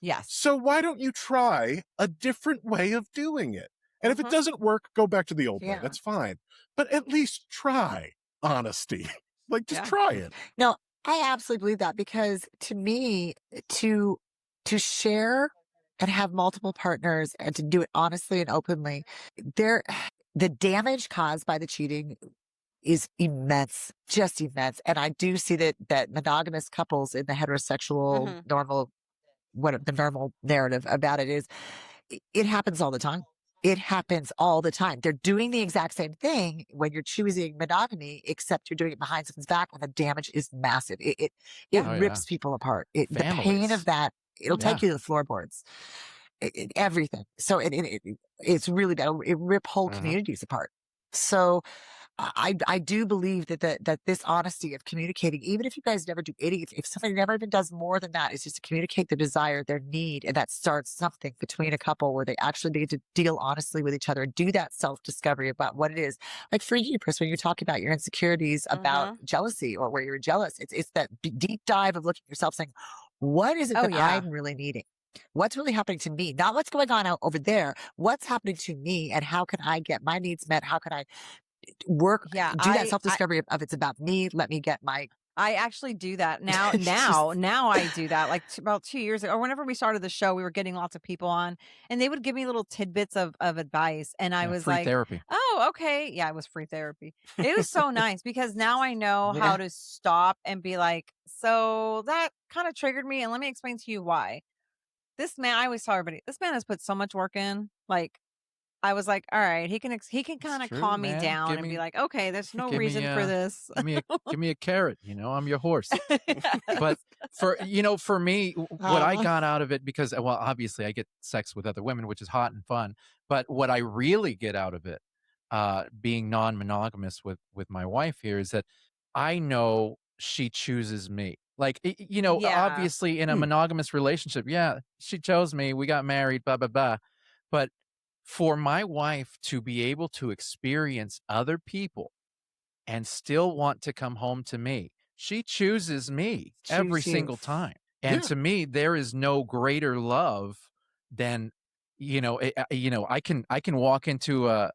Yes. So why don't you try a different way of doing it? And if it doesn't work, go back to the old way. That's fine. But at least try honesty. Like, just try it. No, I absolutely believe that, because to me, to share and have multiple partners and to do it honestly and openly, the damage caused by the cheating is immense, just immense. And I do see that monogamous couples in the heterosexual normal, what the normal narrative about it is, it happens all the time. It happens all the time. They're doing the exact same thing when you're choosing monogamy, except you're doing it behind someone's back, and the damage is massive. It rips people apart. The pain of that, it'll take you to the floorboards. Everything. So it's really bad. It rip whole communities apart. So I do believe that this honesty of communicating, even if you guys never do any, if somebody never even does more than that, is just to communicate their desire, their need, and that starts something between a couple where they actually begin to deal honestly with each other and do that self-discovery about what it is. Like for you, Pris, when you talk about your insecurities about jealousy or where you're jealous, it's that deep dive of looking at yourself saying, what is it that I'm really needing? What's really happening to me? Not what's going on out over there. What's happening to me, and how can I get my needs met? How can I work, do that self-discovery of it's about me. Let me get my. I actually do that now. Now I do that. Like about 2 years ago, or whenever we started the show, we were getting lots of people on, and they would give me little tidbits of advice, and I was free like, therapy. "Oh, okay, yeah." It was free therapy. It was so nice because now I know how to stop and be like, "So that kind of triggered me, and let me explain to you why." This man, I always tell everybody, this man has put so much work in. Like, I was like, all right, he can kind of calm me down and be like, okay, there's no reason for this. give me a carrot, I'm your horse. But for me, what I got out of it, because, well, obviously I get sex with other women, which is hot and fun. But what I really get out of it, being non-monogamous with my wife here, is that I know she chooses me. Like, obviously in a monogamous relationship, she chose me. We got married, blah, blah, blah. But for my wife to be able to experience other people and still want to come home to me, she chooses me every single time. And to me, there is no greater love than, I can walk into a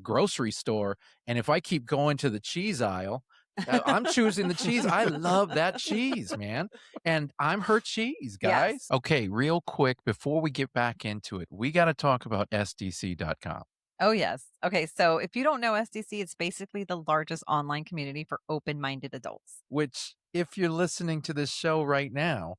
grocery store, and if I keep going to the cheese aisle, I'm choosing the cheese. I love that cheese, man. And I'm her cheese, guys. Yes. Okay, real quick, before we get back into it, we got to talk about SDC.com. Oh, yes. Okay, so if you don't know SDC, it's basically the largest online community for open-minded adults. Which, if you're listening to this show right now,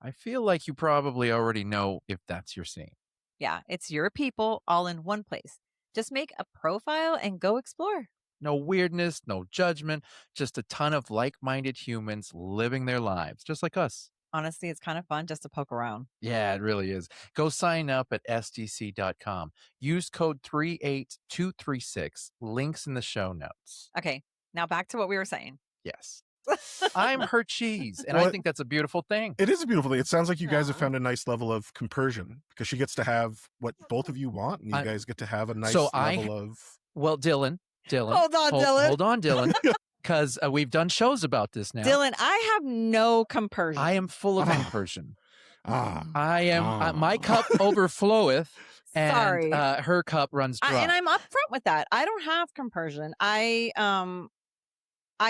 I feel like you probably already know if that's your scene. Yeah, it's your people all in one place. Just make a profile and go explore. No weirdness, no judgment, just a ton of like-minded humans living their lives, just like us. Honestly, it's kind of fun just to poke around. Yeah, it really is. Go sign up at SDC.com. Use code 38236. Links in the show notes. Okay, now back to what we were saying. Yes. I'm her cheese, and I think that's a beautiful thing. It is a beautiful thing. It sounds like you guys have found a nice level of compersion, because she gets to have what both of you want, and you guys get to have a nice level of... Well, Dillon. Hold on, Dillon. Because we've done shows about this now. Dillon, I have no compersion. I am full of compersion. I am. My cup overfloweth, and her cup runs dry. And I'm upfront with that. I don't have compersion. I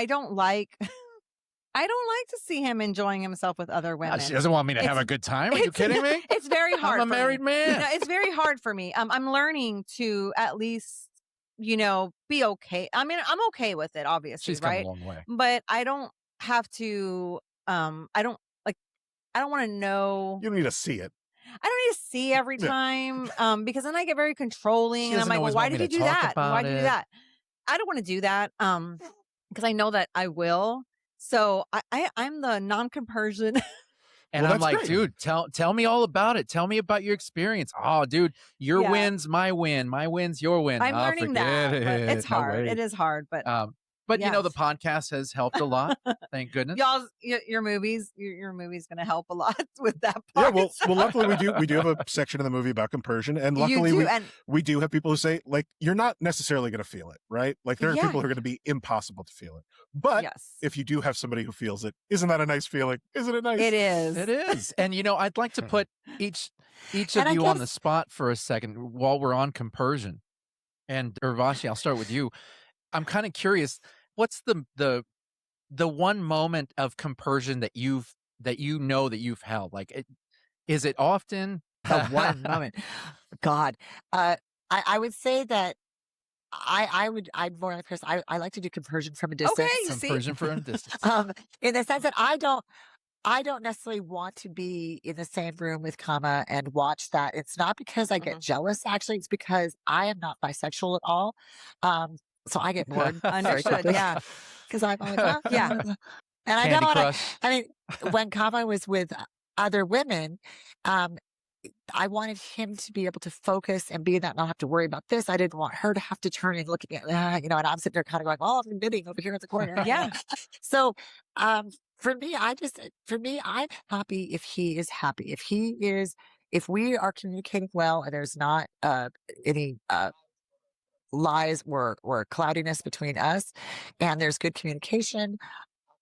don't like. I don't like to see him enjoying himself with other women. She doesn't want me to have a good time. Are you kidding me? It's very hard. I'm a married man. No, it's very hard for me. I'm learning to at least, be okay. I mean, I'm okay with it, obviously, She's come right? a long way. But I don't have to. I don't want to know. You don't need to see it. I don't need to see every time, because then I get very controlling, and I'm like, well, why did you do that? Why did you do that? I don't want to do that, because I know that I will. So I'm the non-compersion. And I'm like, dude, tell me all about it. Tell me about your experience. Oh, dude, your win's my win. My win's your win. I'm learning that. But it's hard. No, it is hard, but yes. The podcast has helped a lot. Thank goodness. Y'all, your movie's going to help a lot with that Yeah, part. well, luckily we do have a section in the movie about compersion, and luckily we do have people who say, like, you're not necessarily going to feel it, right? Like, there are people who are going to be impossible to feel it. But if you do have somebody who feels it, isn't that a nice feeling? Isn't it nice? It is. It is. And I'd like to put each of you on the spot for a second while we're on compersion. And Urvashi, I'll start with you. I'm kind of curious, what's the one moment of compersion that you've held? Like, is it often? The one moment. God. I would say that I'd more like Chris. I like to do compersion from a distance. Okay, compersion from a distance. In the sense that I don't necessarily want to be in the same room with Kama and watch that. It's not because I get jealous, actually. It's because I am not bisexual at all. So I get bored very quickly. Yeah. Because I'm like, well, yeah. And I don't want to, I mean, when Kama was with other women, I wanted him to be able to focus and be in that, not have to worry about this. I didn't want her to have to turn and look at me, and I'm sitting there kind of going, oh, I'm knitting over here in the corner. Yeah. So, for me, I'm happy if he is happy. If we are communicating well and there's not any lies or cloudiness between us, and there's good communication,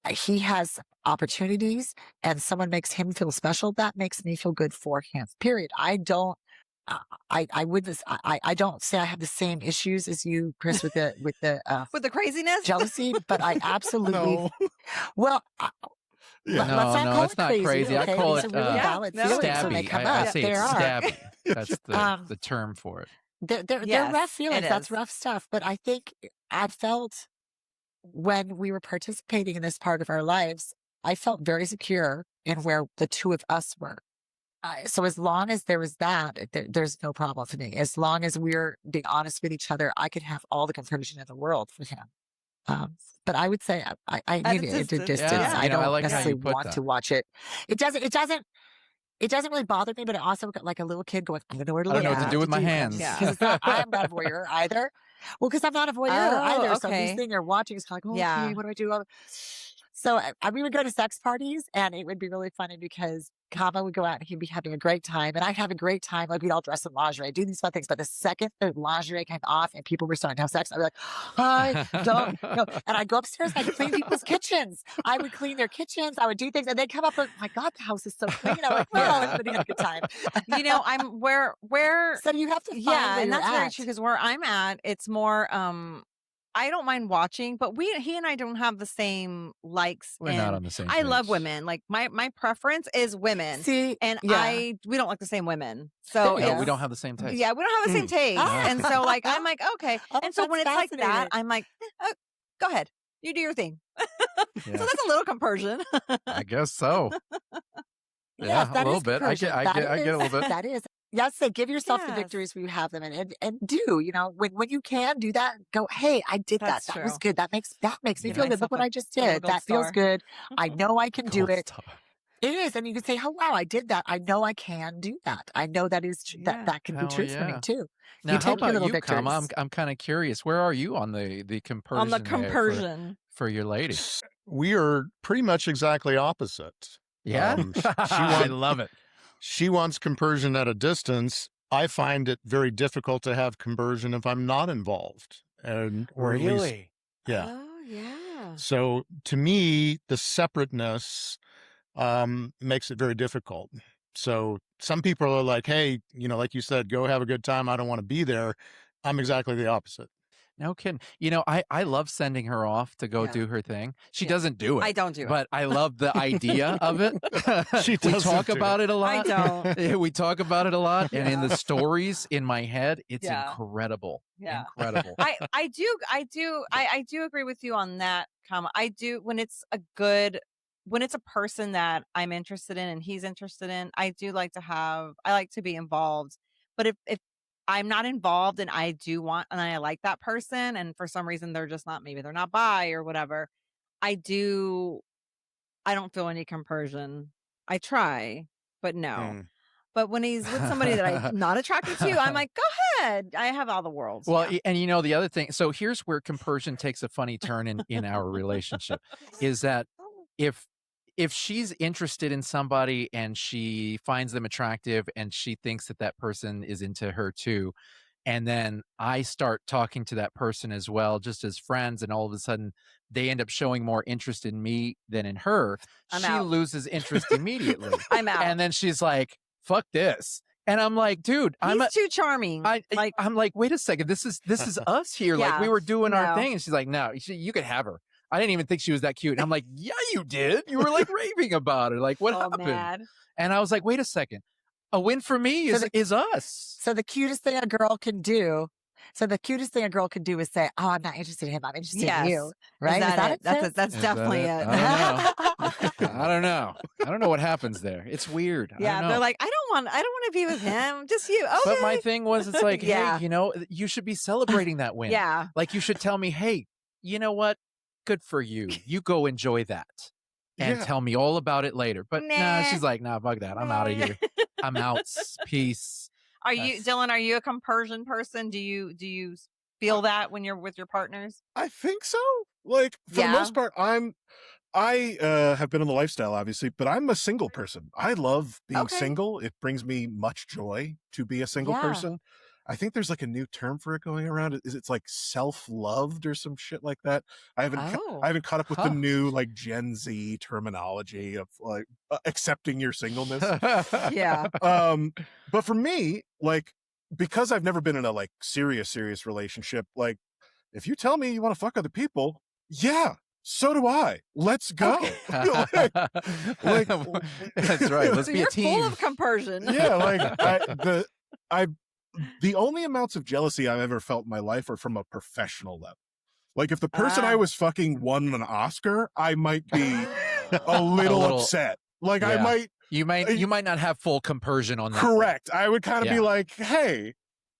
he has opportunities and someone makes him feel special, that makes me feel good for him, period. I don't say I have the same issues as you, Pris, with the with the craziness, jealousy, but I absolutely well. No, it's not crazy. Okay? I call it really valid feelings when they come up. I say it's stabby. That's the term for it. They're rough feelings. That's rough stuff. But I think I felt when we were participating in this part of our lives, I felt very secure in where the two of us were. So as long as there was that, there's no problem for me. As long as we're being honest with each other, I could have all the compersion in the world for him. But I would say I need it at a distance. Yeah. I don't like necessarily want to watch it. It doesn't really bother me, but it also got like a little kid going, I don't know where to look. I don't know what to do with my hands. Because I'm not a voyeur either. Well, because I'm not a voyeur either. Okay. So these things you're watching is kind of like, okay, what do I do? So we would go to sex parties, and it would be really funny because Kama would go out and he'd be having a great time, and I'd have a great time. Like, we'd all dress in lingerie, do these fun things. But the second the lingerie came off and people were starting to have sex, I'd be like, I don't know. And I'd go upstairs and I'd clean people's kitchens. I would clean their kitchens. I would do things, and they'd come up and, my God, the house is so clean. I'm like, well, everybody had a good time. I'm where. So you have to find where and that's you're very at. true, because where I'm at, it's more. I don't mind watching, but he and I don't have the same likes. We're not on the same I page. love women. Like, my preference is women. See, and we don't like the same women. So we don't have the same taste. Yeah, we don't have the same taste. And so, like, I'm like, okay. Oh, and so when it's like that, fascinating. I'm like, go ahead, you do your thing. Yeah. So that's a little compersion. I guess so. Yes, a that little is bit. I get a little bit. That is. Yes, say give yourself the Yes. victories when you have them, and do, when you can do that, go, hey, I did That's that. That was true. good. That makes me Give feel good. myself Look what a I just little did. gold That feels star. good. I know I can do Gold it. star. It is. And you can say, oh, wow, I did that. I know I can do that. I know that is that can be Hell true for me yeah. too. Now, You how take your about little you, Kama? victories. I'm kind of curious. Where are you on the compersion? On the there compersion. for your lady? We are pretty much exactly opposite. Yeah, I love it. She wants compersion at a distance. I find it very difficult to have compersion if I'm not involved. Or at least, yeah. Oh, yeah. So to me, the separateness makes it very difficult. So some people are like, hey, like you said, go have a good time. I don't want to be there. I'm exactly the opposite. No kidding. You know, I love sending her off to go Yeah. do her thing. She Yeah. doesn't do it. I don't do it. But I love the idea of it. She We doesn't talk do about it a lot. I don't. Yeah, we talk about it a lot. And in Yeah. the stories in my head, it's Yeah. incredible. Yeah. Incredible. I do agree with you on that, Kama. I do when it's a person that I'm interested in and he's interested in, I like to be involved. But if I'm not involved and I like that person and for some reason maybe they're not bi or whatever, I don't feel any compersion. I try, but no. But when he's with somebody that I'm not attracted to, I'm like, go ahead. I have all the worlds. Well, yeah. and you know, the other thing, so here's where compersion takes a funny turn in our relationship, is that if she's interested in somebody and she finds them attractive and she thinks that person is into her too, and then I start talking to that person as well, just as friends, and all of a sudden they end up showing more interest in me than in her, I'm she out. loses interest immediately. I'm out. And then she's like, fuck this. And I'm like, dude, He's too charming. I'm like, wait a second, this is us here. Like Yeah, we were doing our no. thing, and she's like, no, you could have her. I didn't even think she was that cute. And I'm like, yeah, you did. You were like raving about her. Like, what happened? Mad. And I was like, wait a second. A win for me is us. So the cutest thing a girl can do. So the cutest thing a girl can do is say, "Oh, I'm not interested in him. I'm interested in you." Right? Is that it? Sis? That's definitely that it. I don't know. I don't know what happens there. It's weird. I Yeah, don't know. they're like, I don't want to be with him. Just you. Okay. But my thing was, it's like, Yeah. hey, you know, you should be celebrating that win. Yeah. Like you should tell me, hey, you know what? Good for you. You go enjoy that and tell me all about it later. But nah, she's like, nah, fuck that. I'm out of here. I'm out. Peace. Dillon, are you a compersion person? Do you feel that when you're with your partners? I think so. Like for the most part, I have been in the lifestyle, obviously, but I'm a single person. I love being single. It brings me much joy to be a single person. I think there's like a new term for it going around. It's like self-loved or some shit like that. I haven't caught up with the new like Gen Z terminology of like accepting your singleness. Yeah. But for me, like, because I've never been in a like serious relationship, like if you tell me you want to fuck other people, yeah, so do I. Let's go. like, that's right. Let's So be you're a team. full of compersion. Yeah, like the only amounts of jealousy I've ever felt in my life are from a professional level. Like if the person I was fucking won an Oscar, I might be a little upset. Like I might. You might not have full compersion on that. Correct. I would kind of be like, hey,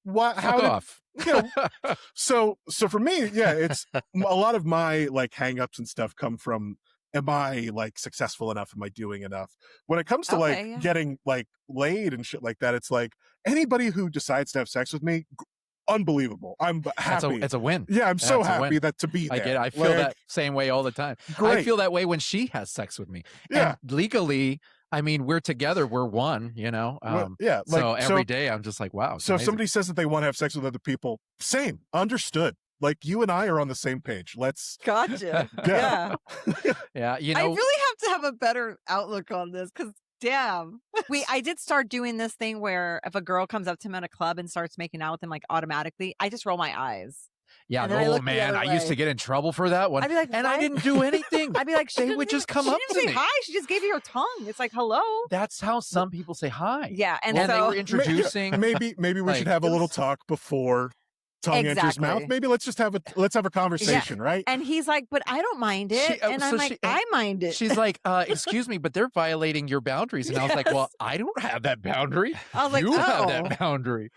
what? Fuck off. You know, so for me, it's a lot of my like hangups and stuff come from, am I like successful enough? Am I doing enough? When it comes to getting like laid and shit like that, it's like anybody who decides to have sex with me, unbelievable. I'm happy. It's a win. Yeah, I'm so happy to be there. I get it. I feel that same way all the time. Great. I feel that way when she has sex with me. Yeah. And legally, I mean, we're together. We're one, you know? So every day I'm just like, wow. So if somebody says that they want to have sex with other people, same. Understood. Like you and I are on the same page. Let's. Gotcha. Yeah. Yeah. You know, I really have to have a better outlook on this because damn. I did start doing this thing where if a girl comes up to him at a club and starts making out with him like automatically, I just roll my eyes. Yeah, And then I look the man, other I used way. to get in trouble for that one. I'd be like, and I "What?" didn't do anything. I'd be like, they would just come up she to didn't me. say hi. She just gave you her tongue. It's like, hello. That's how some people say hi. Yeah, and they so were introducing. Maybe we should have a little talk before tongue enters mouth. Maybe let's have a conversation, right? And he's like, but I don't mind it. And I'm like, I mind it. She's like, excuse me, but they're violating your boundaries. And I was like, well, I don't have that boundary. I was like, you have oh. that boundary.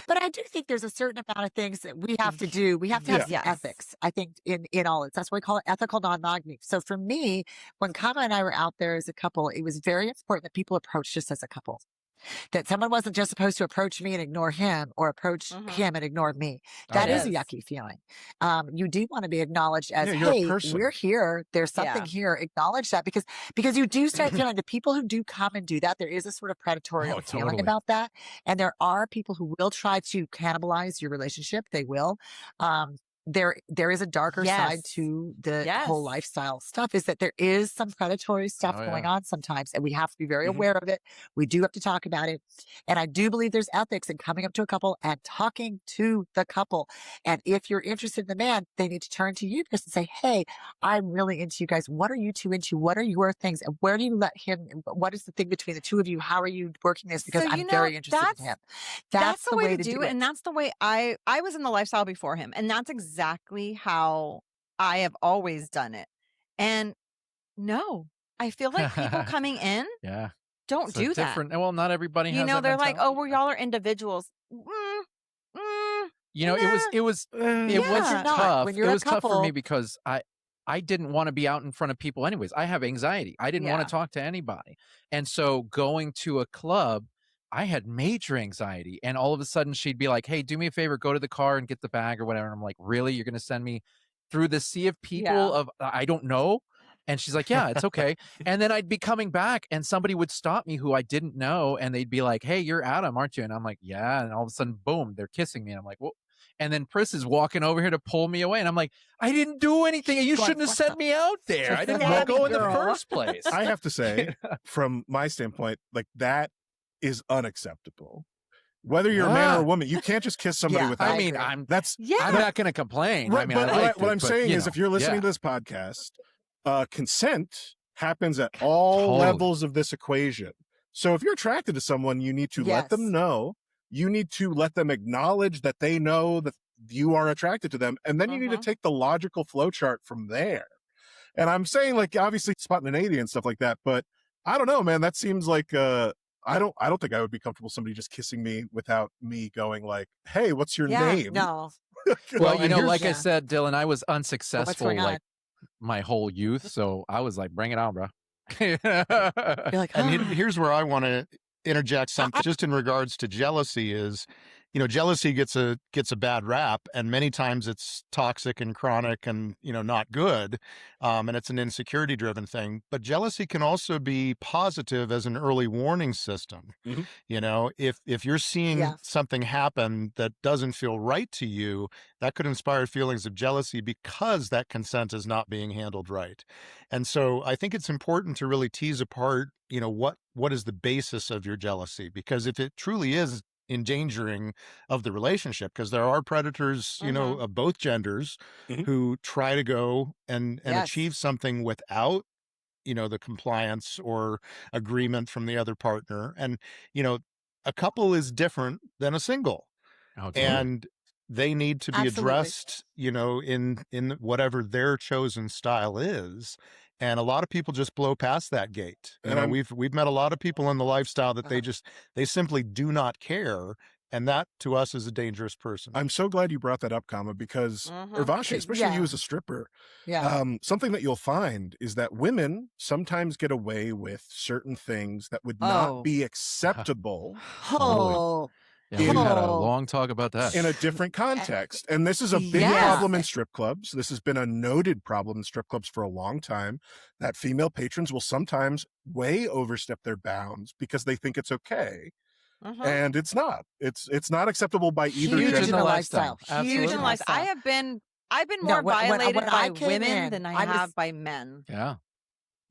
But I do think there's a certain amount of things that we have to do. We have to have some ethics, I think, in all this. That's why we call it ethical non-monogamy. So for me, when Kama and I were out there as a couple, it was very important that people approached us as a couple. That someone wasn't just supposed to approach me and ignore him or approach him and ignore me. That is a yucky feeling. You do want to be acknowledged as, hey, we're here. There's something here. Acknowledge that because you do start feeling the people who do come and do that, there is a sort of predatory feeling about that. And there are people who will try to cannibalize your relationship. They will. there is a darker side Yes. to the Yes. whole lifestyle stuff, is that there is some predatory stuff Oh, going yeah. on sometimes, and we have to be very Mhm. aware of it. We do have to talk about it. And I do believe there's ethics in coming up to a couple and talking to the couple. And if you're interested in the man, they need to turn to you just and say, hey, I'm really into you guys. What are you two into? What are your things? And where do you let him? What is the thing between the two of you? How are you working this? Because So, I'm very interested in him. That's the way to do it. And that's the way I was in the lifestyle before him. And that's exactly how I have always done it. And no, I feel like people coming in Yeah. don't It's a do that. different. Well, not everybody You has know, that they're like, mentality. oh, well, y'all are individuals. You know, nah. it was Yeah. tough. When you're It a was tough for me couple- because I didn't want to be out in front of people anyways. I have anxiety. I didn't want Yeah. to talk to anybody. And so going to a club, I had major anxiety. And all of a sudden she'd be like, hey, do me a favor, go to the car and get the bag or whatever. And I'm like, really? You're going to send me through the sea of people Yeah. of I don't know? And she's like, yeah, it's okay. And then I'd be coming back and somebody would stop me who I didn't know. And they'd be like, hey, you're Adam, aren't you? And I'm like, yeah. And all of a sudden, boom, they're kissing me. And I'm like, well, and then Pris is walking over here to pull me away. And I'm like, I didn't do anything. You Go on, shouldn't have fuck sent up. me out there. I didn't Well, want to go in the girl. first place. I have to say, from my standpoint, like that is unacceptable. Whether you're a man or a woman, you can't just kiss somebody Yeah, without. I mean, agree. I'm Yeah. not going to complain. Right, I mean, but I liked what it, I'm but, saying you is, know, if you're listening yeah. to this podcast, consent happens at all Totally. levels of this equation. So if you're attracted to someone, you need to let them Yes. know. You need to let them acknowledge that they know that you are attracted to them, and then you need to take the logical flow chart from there. And I'm saying, like, obviously spontaneity and stuff like that, but I don't know, man. That seems like I don't think I would be comfortable somebody just kissing me without me going like, hey, what's your Yeah, name? No. Well, you and know, here's- like I Yeah. said, Dylan, I was So what's unsuccessful going on? like my whole youth. So I was like, bring it on, bro. You're like, And "Ah." here's where I want to interject something just in regards to jealousy is, you know, jealousy gets a bad rap, and many times it's toxic and chronic and, you know, not good. And it's an insecurity driven thing, but jealousy can also be positive as an early warning system. Mhm. You know, if you're seeing Yeah. something happen that doesn't feel right to you, that could inspire feelings of jealousy because that consent is not being handled right. And so I think it's important to really tease apart, you know, what is the basis of your jealousy, because if it truly is endangering of the relationship, because there are predators, you know, of both genders Mhm. who try to go and Yes. achieve something without, you know, the compliance or agreement from the other partner. And, you know, a couple is different than a single, Oh, totally. and they need to be Absolutely. addressed, you know, in whatever their chosen style is. And a lot of people just blow past that gate. You And know, I'm- we've met a lot of people in the lifestyle that Uh-huh. they simply do not care, and that to us is a dangerous person. I'm so glad you brought that up, Kama, because Urvashi, especially you Yeah. as a stripper, Yeah. something that you'll find is that women sometimes get away with certain things that would not Oh. be acceptable Oh. Yeah, we had a Oh. long talk about that. in a different context. And this is a big Yes. problem in strip clubs. This has been a noted problem in strip clubs for a long time, that female patrons will sometimes way overstep their bounds because they think it's okay. And it's not. It's not acceptable by either Huge in in the the lifestyle. lifestyle. Huge Huge in in the life. lifestyle. I've been No, more violated when by I came women in, than I I was- have by men. Yeah.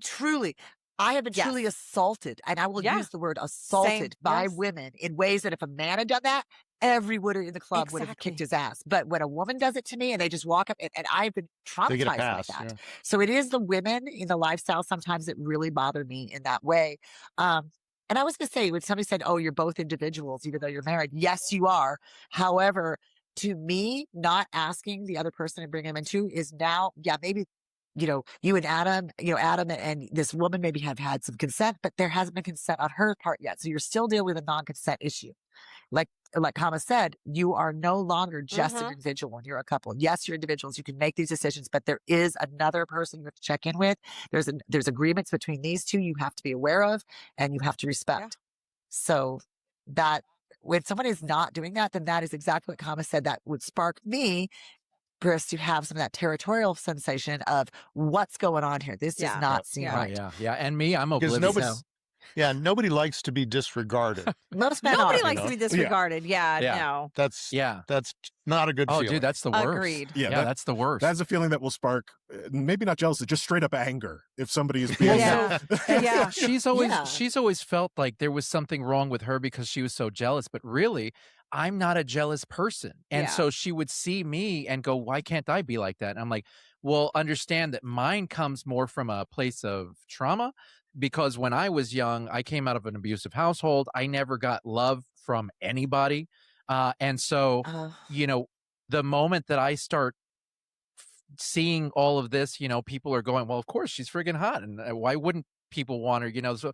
Truly, I have been Yes. truly assaulted, and I will Yeah. use the word assaulted by yes. women in ways that if a man had done that, everybody in the club would have Exactly. kicked his ass. But when a woman does it to me and they just walk up, and I've been They get a traumatized pass. by that. Yeah. So it is the women in the lifestyle sometimes that really bother me in that way. And I was going to say, when somebody said, oh, you're both individuals, even though you're married, yes, you are. However, to me, not asking the other person and bringing them into is now, yeah, maybe, you know, you and Adam, Adam and this woman maybe have had some consent, but there hasn't been consent on her part yet. So you're still dealing with a non-consent issue. Like Kama said, you are no longer just an individual when you're a couple. Yes, you're individuals. You can make these decisions, but there is another person you have to check in with. There's agreements between these two you have to be aware of and you have to respect. So that when someone is not doing that, then that is exactly what Kama said. That would spark me, Pris, to have some of that territorial sensation of what's going on here. This does Yeah. not seem Yeah. Oh, right. yeah. Yeah. And me, I'm Because oblivious. nobody- Yeah, nobody likes to be disregarded. Most men Nobody are. likes to be disregarded. Yeah, Yeah. no. That's Yeah. not a good Oh, feeling. dude, that's the worst. Agreed. Yeah, Yeah, that's the worst. That's a feeling that will spark maybe not jealousy, just straight up anger if somebody is being. Yeah. Yeah. she's always felt like there was something wrong with her because she was so jealous, but really I'm not a jealous person. And Yeah. so she would see me and go, why can't I be like that? And I'm like, well, understand that mine comes more from a place of trauma, because when I was young, I came out of an abusive household. I never got love from anybody. And so, you know, the moment that I start seeing all of this, you know, people are going, well, of course she's friggin' hot. And why wouldn't people want her? You know, so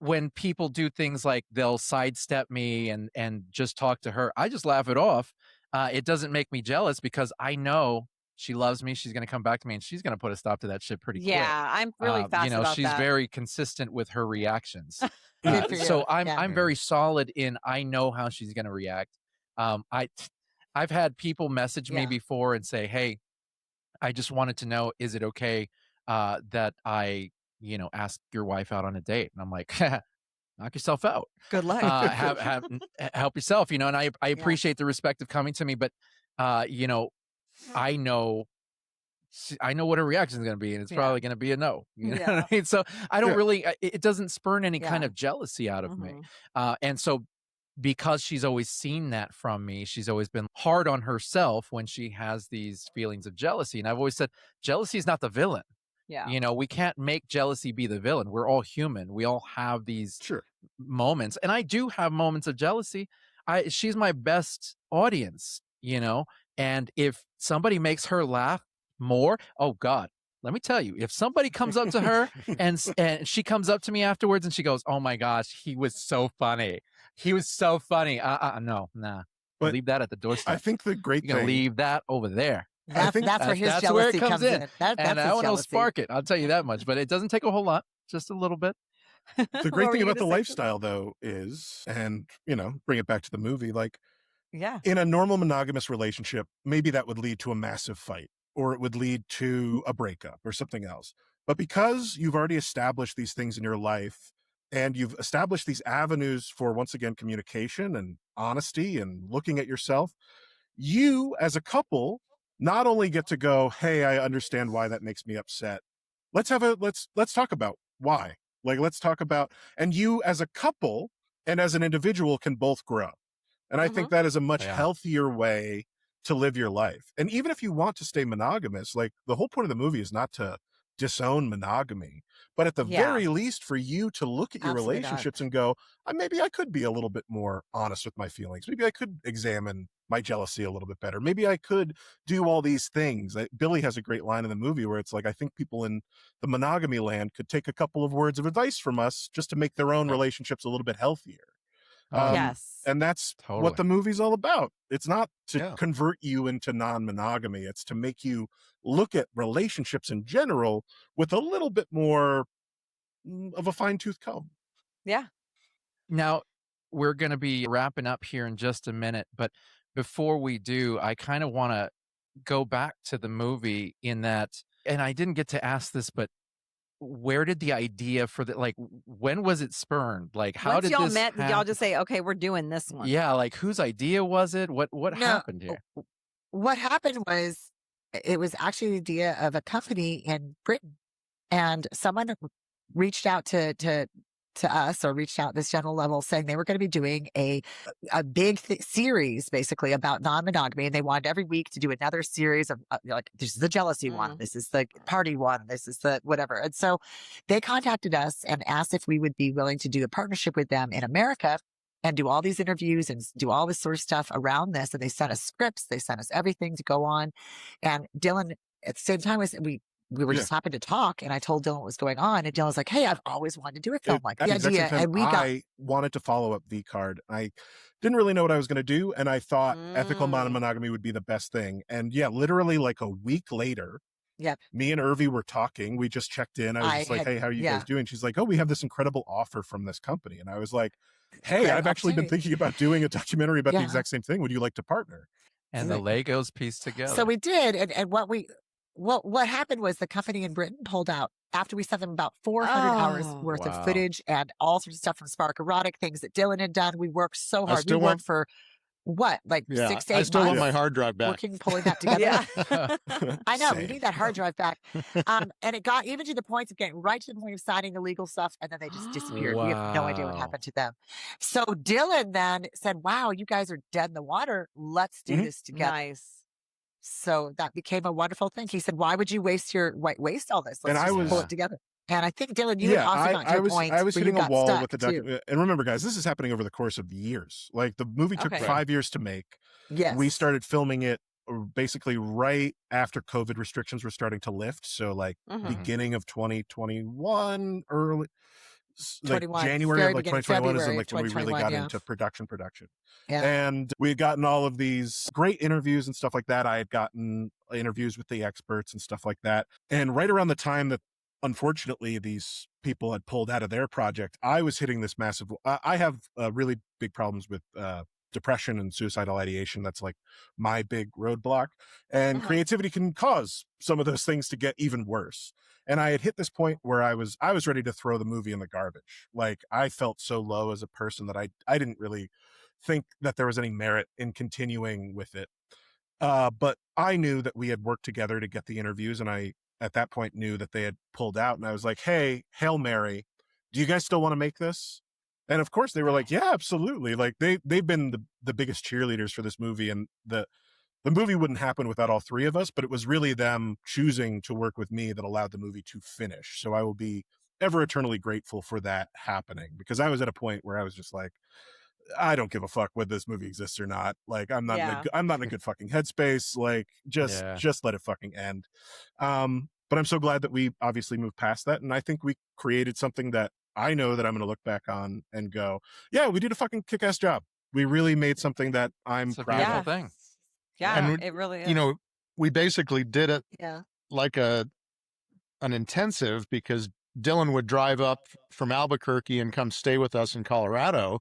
when people do things like they'll sidestep me and just talk to her, I just laugh it off. It doesn't make me jealous because I know she loves me. She's going to come back to me and she's going to put a stop to that shit pretty quick. Yeah, I'm really fast you know, about she's that. very consistent with her reactions. Good for So you. I'm very solid in, I know how she's going to react. I've had people message me before and say, hey, I just wanted to know, is it okay that I, you know, ask your wife out on a date? And I'm like, knock yourself out. Good luck. Help yourself, you know. And I appreciate the respect of coming to me, but you know, I know what her reaction is going to be, and it's probably going to be a no. You know what I mean? So I don't really. It doesn't spurn any kind of jealousy out of me, and so. Because she's always seen that from me, she's always been hard on herself when she has these feelings of jealousy. And I've always said, jealousy is not the villain. Yeah. You know, we can't make jealousy be the villain. We're all human. We all have these moments. And I do have moments of jealousy. She's my best audience, you know, and if somebody makes her laugh more, oh God, let me tell you, if somebody comes up to her and she comes up to me afterwards and she goes, oh my gosh, he was so funny. He was so funny. No, nah. But leave that at the doorstep. I think the great You're thing. Leave that over there. That's where his jealousy comes in. And that one will spark it. I'll tell you that much. But it doesn't take a whole lot, just a little bit. The great thing about the lifestyle, though, is, and, you know, bring it back to the movie, like, in a normal monogamous relationship, maybe that would lead to a massive fight, or it would lead to a breakup or something else. But because you've already established these things in your life, and you've established these avenues for, once again, communication and honesty and looking at yourself, you as a couple not only get to go, hey, I understand why that makes me upset. Let's talk about why. Like, let's talk about, and you as a couple and as an individual can both grow. And I think that is a much healthier way to live your life. And even if you want to stay monogamous, like, the whole point of the movie is not to disown monogamy, but at the very least for you to look at your relationships and go, maybe I could be a little bit more honest with my feelings. Maybe I could examine my jealousy a little bit better. Maybe I could do all these things. Billy has a great line in the movie where it's like, I think people in the monogamy land could take a couple of words of advice from us just to make their own relationships a little bit healthier. And that's what the movie's all about. It's not to convert you into non-monogamy. It's to make you look at relationships in general with a little bit more of a fine-tooth comb. Yeah. Now, we're going to be wrapping up here in just a minute, but before we do, I kind of want to go back to the movie in that, and I didn't get to ask this, but where did the idea for the, like, when was it spurned? Like, how Once did y'all this met, did y'all just say, okay, we're doing this one? Yeah, like, whose idea was it? What happened here? What happened was, it was actually the idea of a company in Britain, and someone reached out to us, or reached out at this general level, saying they were going to be doing a big series basically about non-monogamy, and they wanted every week to do another series of like, this is the jealousy one, this is the party one, this is the whatever. And so they contacted us and asked if we would be willing to do a partnership with them in America and do all these interviews and do all this sort of stuff around this. And they sent us scripts, they sent us everything to go on. And Dillon, at the same time, we were just happy to talk, and I told Dillon what was going on, and Dillon was like, hey, I've always wanted to do a film like the idea. And I wanted to follow up V-Card. I didn't really know what I was going to do, and I thought ethical non-monogamy would be the best thing. And literally like a week later, me and Urvi were talking. We just checked in. I was just like, hey, how are you guys doing? She's like, oh, we have this incredible offer from this company. And I was like, hey, I've actually been thinking about doing a documentary about the exact same thing. Would you like to partner? And the Legos pieced together. So we did. And what Well, what happened was the company in Britain pulled out after we sent them about 400 hours Oh. worth of Wow. footage and all sorts of stuff from Spark Erotic, things that Dillon had done. We worked so I hard. We still worked want, for what, like yeah, 6 to I 8 still want months my hard drive back. working, pulling that together. Yeah. I know, we Same. need that hard drive back. And it got even to the point of getting right to the point of signing the legal stuff, and then they just disappeared. We have no idea what Wow. happened to them. So Dillon then said, wow, you guys are dead in the water. Let's do this together. Nice. So that became a wonderful thing. He said, why would you waste all this? And Let's I just pull was- it together. And I think, Dillon, you had also gotten to a point I was where hitting you a got wall stuck with the too. document. And remember, guys, this is happening over the course of years. Like the movie took Okay. 5 years to make. Yes. We started filming it basically right after COVID restrictions were starting to lift. So like Mhm. beginning of 2021, early like 21, January very of like beginning, 2021 is February like of when we really 2021, got yeah. into production. Yeah. And we had gotten all of these great interviews and stuff like that. I had gotten interviews with the experts and stuff like that. And right around the time that unfortunately these people had pulled out of their project, I was hitting this massive, I have really big problems with depression and suicidal ideation. That's like my big roadblock. And Mhm. creativity can cause some of those things to get even worse. And I had hit this point where I was ready to throw the movie in the garbage. Like I felt so low as a person that I didn't really think that there was any merit in continuing with it. But I knew that we had worked together to get the interviews, and I at that point knew that they had pulled out, and I was like, hey, Hail Mary, do you guys still want to make this? And of course they were like, yeah, absolutely. Like they've been the biggest cheerleaders for this movie, and the movie wouldn't happen without all three of us, but it was really them choosing to work with me that allowed the movie to finish. So I will be ever eternally grateful for that happening, because I was at a point where I was just like, I don't give a fuck whether this movie exists or not. Like I'm not in a good fucking headspace. Like just let it fucking end. But I'm so glad that we obviously moved past that, and I think we created something that I know that I'm going to look back on and go, yeah, we did a fucking kick-ass job. We really made something that I'm It's a proud beautiful of. thing. Yeah, And it really is. You know, we basically did it Yeah. like an intensive, because Dillon would drive up from Albuquerque and come stay with us in Colorado.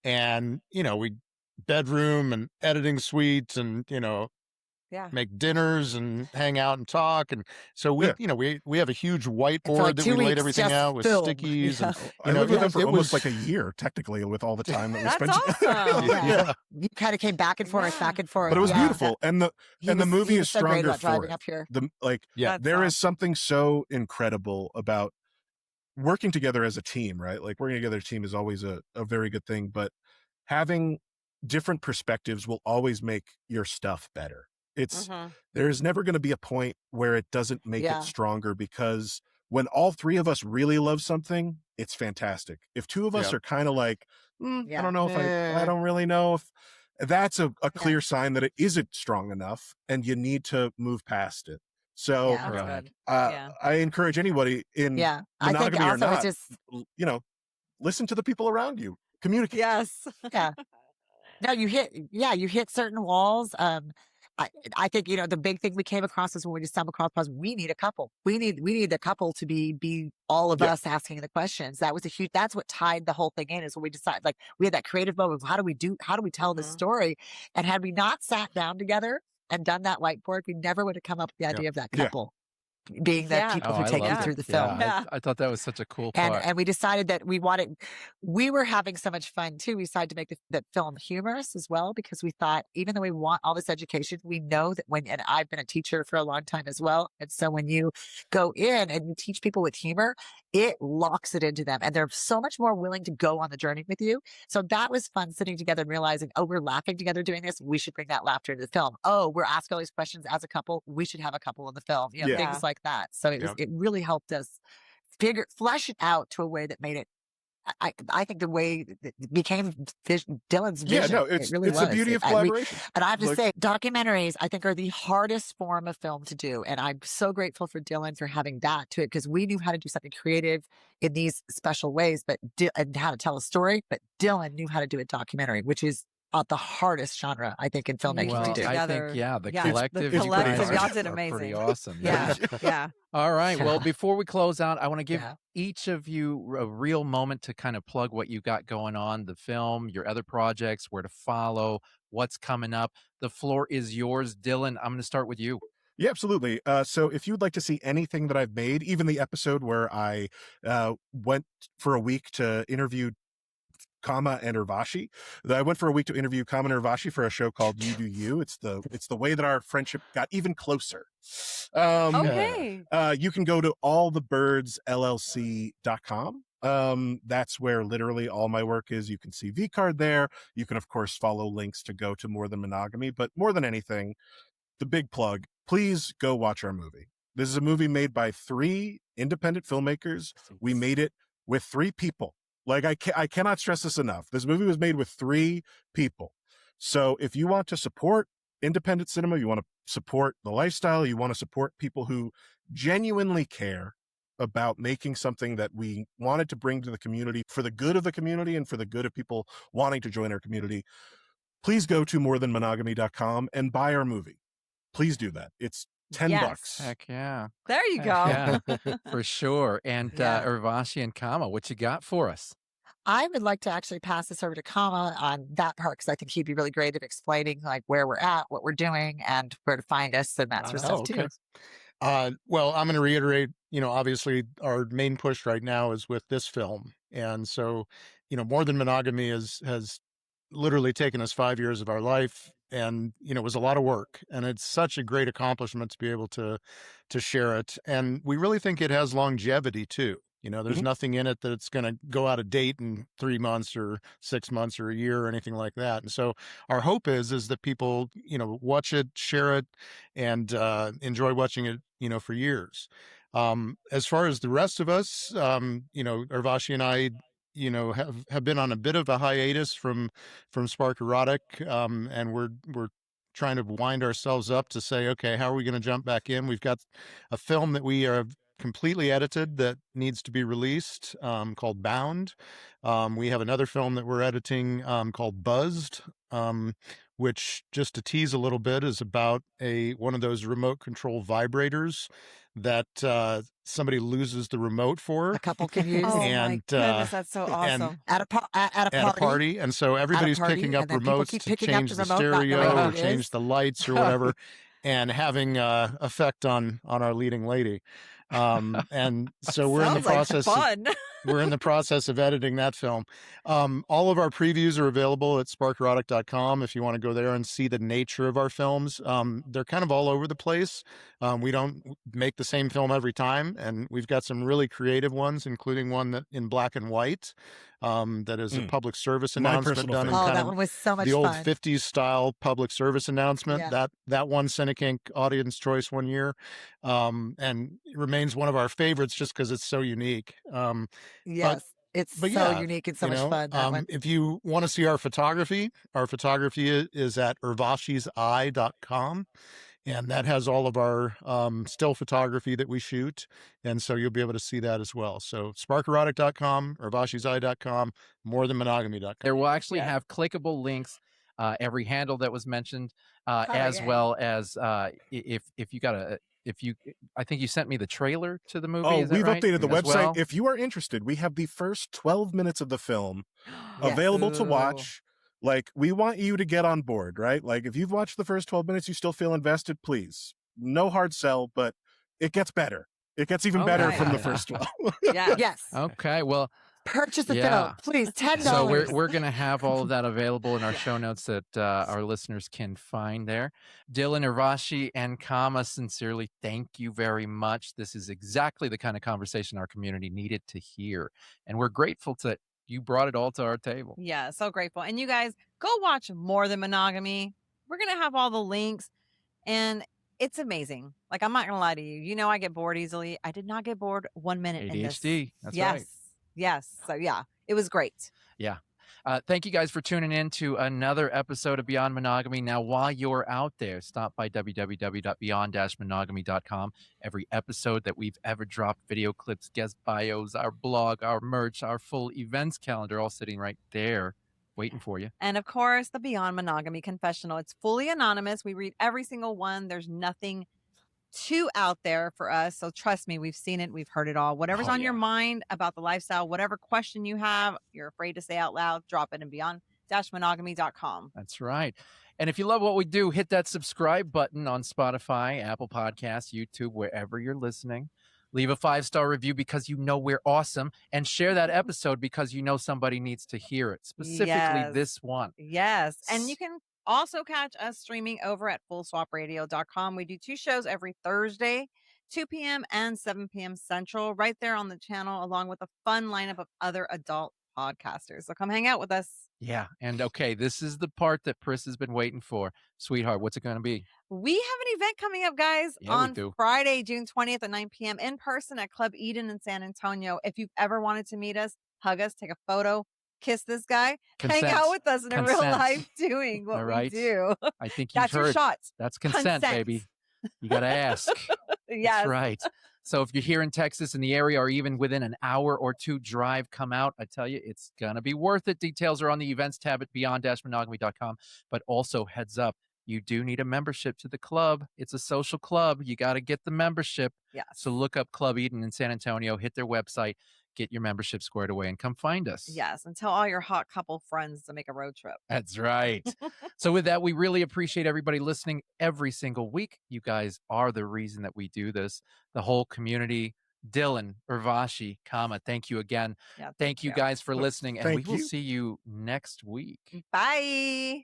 And, you know, we bedroom and editing suites and, you know, yeah. make dinners and hang out and talk. And so we, Yeah. you know, we have a huge whiteboard like that 2 we laid weeks everything just out with film. stickies. Yeah. And, I you know, lived with them for it almost was like a year, technically, with all the time that we That's spent. awesome. Yeah. You kind of came back and forth, Yeah. back and forth. But it was Yeah. beautiful, and the He and the was- movie he is was so great stronger about for driving it. up here. Yeah. That's There is awesome. something so incredible about working together as a team, right? Like working together as a team is always a very good thing, but having different perspectives will always make your stuff better. It's Mhm. there's never going to be a point where it doesn't make Yeah. it stronger, because when all three of us really love something, it's fantastic. If two of us Yeah. are kind of like, I Yeah. don't know if I Nah. don't really know if that's a clear sign that it isn't strong enough and you need to move past it. So Yeah. That's Right. good. Yeah. I encourage anybody in Yeah. I think monogamy or also not, it's just, listen to the people around you, communicate. Yes. yeah. No, you hit certain walls. I think, you know, the big thing we came across is when we just stumbled across, we need a couple. We need the couple to be all of Yeah. us asking the questions. That's what tied the whole thing in, is when we decided, like, we had that creative moment of how do we tell this Mhm. story? And had we not sat down together and done that whiteboard, we never would have come up with the idea of that Yeah. couple being the Yeah. people Oh, who I take you loved through it. the film. Yeah, Yeah. I thought that was such a cool part. And we decided that we were having so much fun too. We decided to make the film humorous as well, because we thought, even though we want all this education, we know that and I've been a teacher for a long time as well. And so when you go in and you teach people with humor, it locks it into them, and they're so much more willing to go on the journey with you. So that was fun, sitting together and realizing, oh, we're laughing together doing this. We should bring that laughter into the film. Oh, we're asking all these questions as a couple. We should have a couple in the film, you know, Yeah. things like that. So it really helped us flesh it out to a way that made it. I think the way that it became Dillon's vision. Yeah, no, it really it's the was. beauty of We- collaboration. and I have to Like- say, documentaries, I think, are the hardest form of film to do. And I'm so grateful for Dillon for having that to it, because we knew how to do something creative in these special ways, and how to tell a story. But Dillon knew how to do a documentary, which is the hardest genre, I think, in filmmaking Well, to do. I Together. think, the Yeah, the collective, you collective, guys y'all did are pretty amazing. awesome. Yeah. Yeah. All right. Well, Yeah. before we close out, I want to give Yeah. each of you a real moment to kind of plug what you got going on, the film, your other projects, where to follow, what's coming up. The floor is yours. Dillon, I'm going to start with you. Yeah, absolutely. So if you'd like to see anything that I've made, even the episode where I went for a week to interview Kama and Urvashi. I went for a week to interview Kama and Urvashi for a show called You Do You. It's the way that our friendship got even closer. Okay. You can go to allthebirdsllc.com. That's where literally all my work is. You can see VCard there. You can, of course, follow links to go to More Than Monogamy. But more than anything, the big plug, please go watch our movie. This is a movie made by 3 independent filmmakers. We made it with 3 people. Like, I cannot stress this enough. This movie was made with 3 people. So if you want to support independent cinema, you want to support the lifestyle, you want to support people who genuinely care about making something that we wanted to bring to the community for the good of the community and for the good of people wanting to join our community, please go to morethanmonogamy.com and buy our movie. Please do that. It's $10. Heck yeah. There you go. Yeah, for sure. And Yeah. Urvashi and Kama, what you got for us? I would like to actually pass this over to Kama on that part because I think he'd be really great at explaining like where we're at, what we're doing, and where to find us and that sort of stuff too. Well, I'm going to reiterate, obviously our main push right now is with this film. And so, More Than Monogamy has literally taken us 5 years of our life. And, it was a lot of work, and it's such a great accomplishment to be able to share it. And we really think it has longevity too. There's nothing in it that it's going to go out of date in 3 months or 6 months or a year or anything like that. And so our hope is that people, watch it, share it, and enjoy watching it, for years. As far as the rest of us, Urvashi and I, have been on a bit of a hiatus from Spark Erotic, and we're trying to wind ourselves up to say, okay, how are we going to jump back in? We've got a film that we are completely edited that needs to be released, called Bound. We have another film that we're editing, called Buzzed, which, just to tease a little bit, is about one of those remote control vibrators that somebody loses the remote for. A couple can use. Oh And, my goodness, that's so and- awesome. at a party. And so everybody's party, picking up and then people remotes keep to picking up change the the remote, not knowing stereo what or it change is. the lights or whatever, and having effect on our leading lady. And so we're in the Sounds like process. fun. We're in the process of editing that film. All of our previews are available at sparkerotic.com if you want to go there and see the nature of our films. They're kind of all over the place. We don't make the same film every time, and we've got some really creative ones, including one that in black and white, that is a public service My announcement personal done in favorite. Oh, kind that of one was so much the old fun. 50s style public service announcement. Yeah. That won CineKink Audience Choice one year, and it remains one of our favorites just because it's so unique. Yes. It's but so yeah, unique and so much fun. That one. if you want to see our photography is at urvashiseye.com. And that has all of our still photography that we shoot. And so you'll be able to see that as well. So sparkerotic.com, urvashiseye.com, morethanmonogamy.com. There will actually Yes. have clickable links, every handle that was mentioned, as yay. well as if you got I think you sent me the trailer to the movie. Oh, is that we've right? updated the As website. well? If you are interested, we have the first 12 minutes of the film Yes. available to Ooh. watch. Like, we want you to get on board, right? Like, if you've watched the first 12 minutes, you still feel invested, please. No hard sell, but it gets better. It gets even better Okay. from the first 12. Yeah. Yes. Okay, well, Purchase the Yeah. film, please. $10. so we're going to have all of that available in our show notes that our listeners can find there. Dillon, Urvashi, and Kama, sincerely, thank you very much. This is exactly the kind of conversation our community needed to hear, and we're grateful that you brought it all to our table. Yeah, so grateful. And you guys, go watch More Than Monogamy. We're going to have all the links, and it's amazing. Like, I'm not going to lie to you. You know, I get bored easily. I did not get bored 1 minute in this. ADHD, that's yes. right. Yes. So, yeah, it was great. Yeah. Thank you guys for tuning in to another episode of Beyond Monogamy. Now, while you're out there, stop by www.beyond-monogamy.com. Every episode that we've ever dropped, video clips, guest bios, our blog, our merch, our full events calendar, all sitting right there waiting for you. And of course, the Beyond Monogamy Confessional. It's fully anonymous. We read every single one. There's nothing too out there for us. So trust me, we've seen it. We've heard it all. Whatever's on your mind about the lifestyle, whatever question you have, you're afraid to say out loud, drop it in beyond-monogamy.com. That's right. And if you love what we do, hit that subscribe button on Spotify, Apple Podcasts, YouTube, wherever you're listening. Leave a 5-star review because you know we're awesome, and share that episode because you know somebody needs to hear it, specifically this one. Yes. And you can also catch us streaming over at fullswapradio.com. We do 2 shows every Thursday, 2 p.m. and 7 p.m. Central, right there on the channel, along with a fun lineup of other adult podcasters. So come hang out with us. Yeah. And okay, this is the part that Pris has been waiting for. Sweetheart, what's it going to be? We have an event coming up, guys, on Friday, June 20th at 9 p.m. in person at Club Eden in San Antonio. If you've ever wanted to meet us, hug us, take a photo, kiss this guy, hang out with us in a real life doing what we do. I think you've That's heard. your shot. That's consent, baby. You got to ask. Yes. That's right. So if you're here in Texas in the area or even within an hour or 2 drive, come out. I tell you, it's going to be worth it. Details are on the events tab at beyond-monogamy.com. But also, heads up, you do need a membership to the club. It's a social club. You got to get the membership. Yes. So look up Club Eden in San Antonio, hit their website, get your membership squared away, and come find us. Yes, and tell all your hot couple friends to make a road trip. That's right. So with that, we really appreciate everybody listening every single week. You guys are the reason that we do this. The whole community. Dillon, Urvashi, Kama, thank you again. Yeah, thank you guys for listening, and we will you. see you next week. Bye.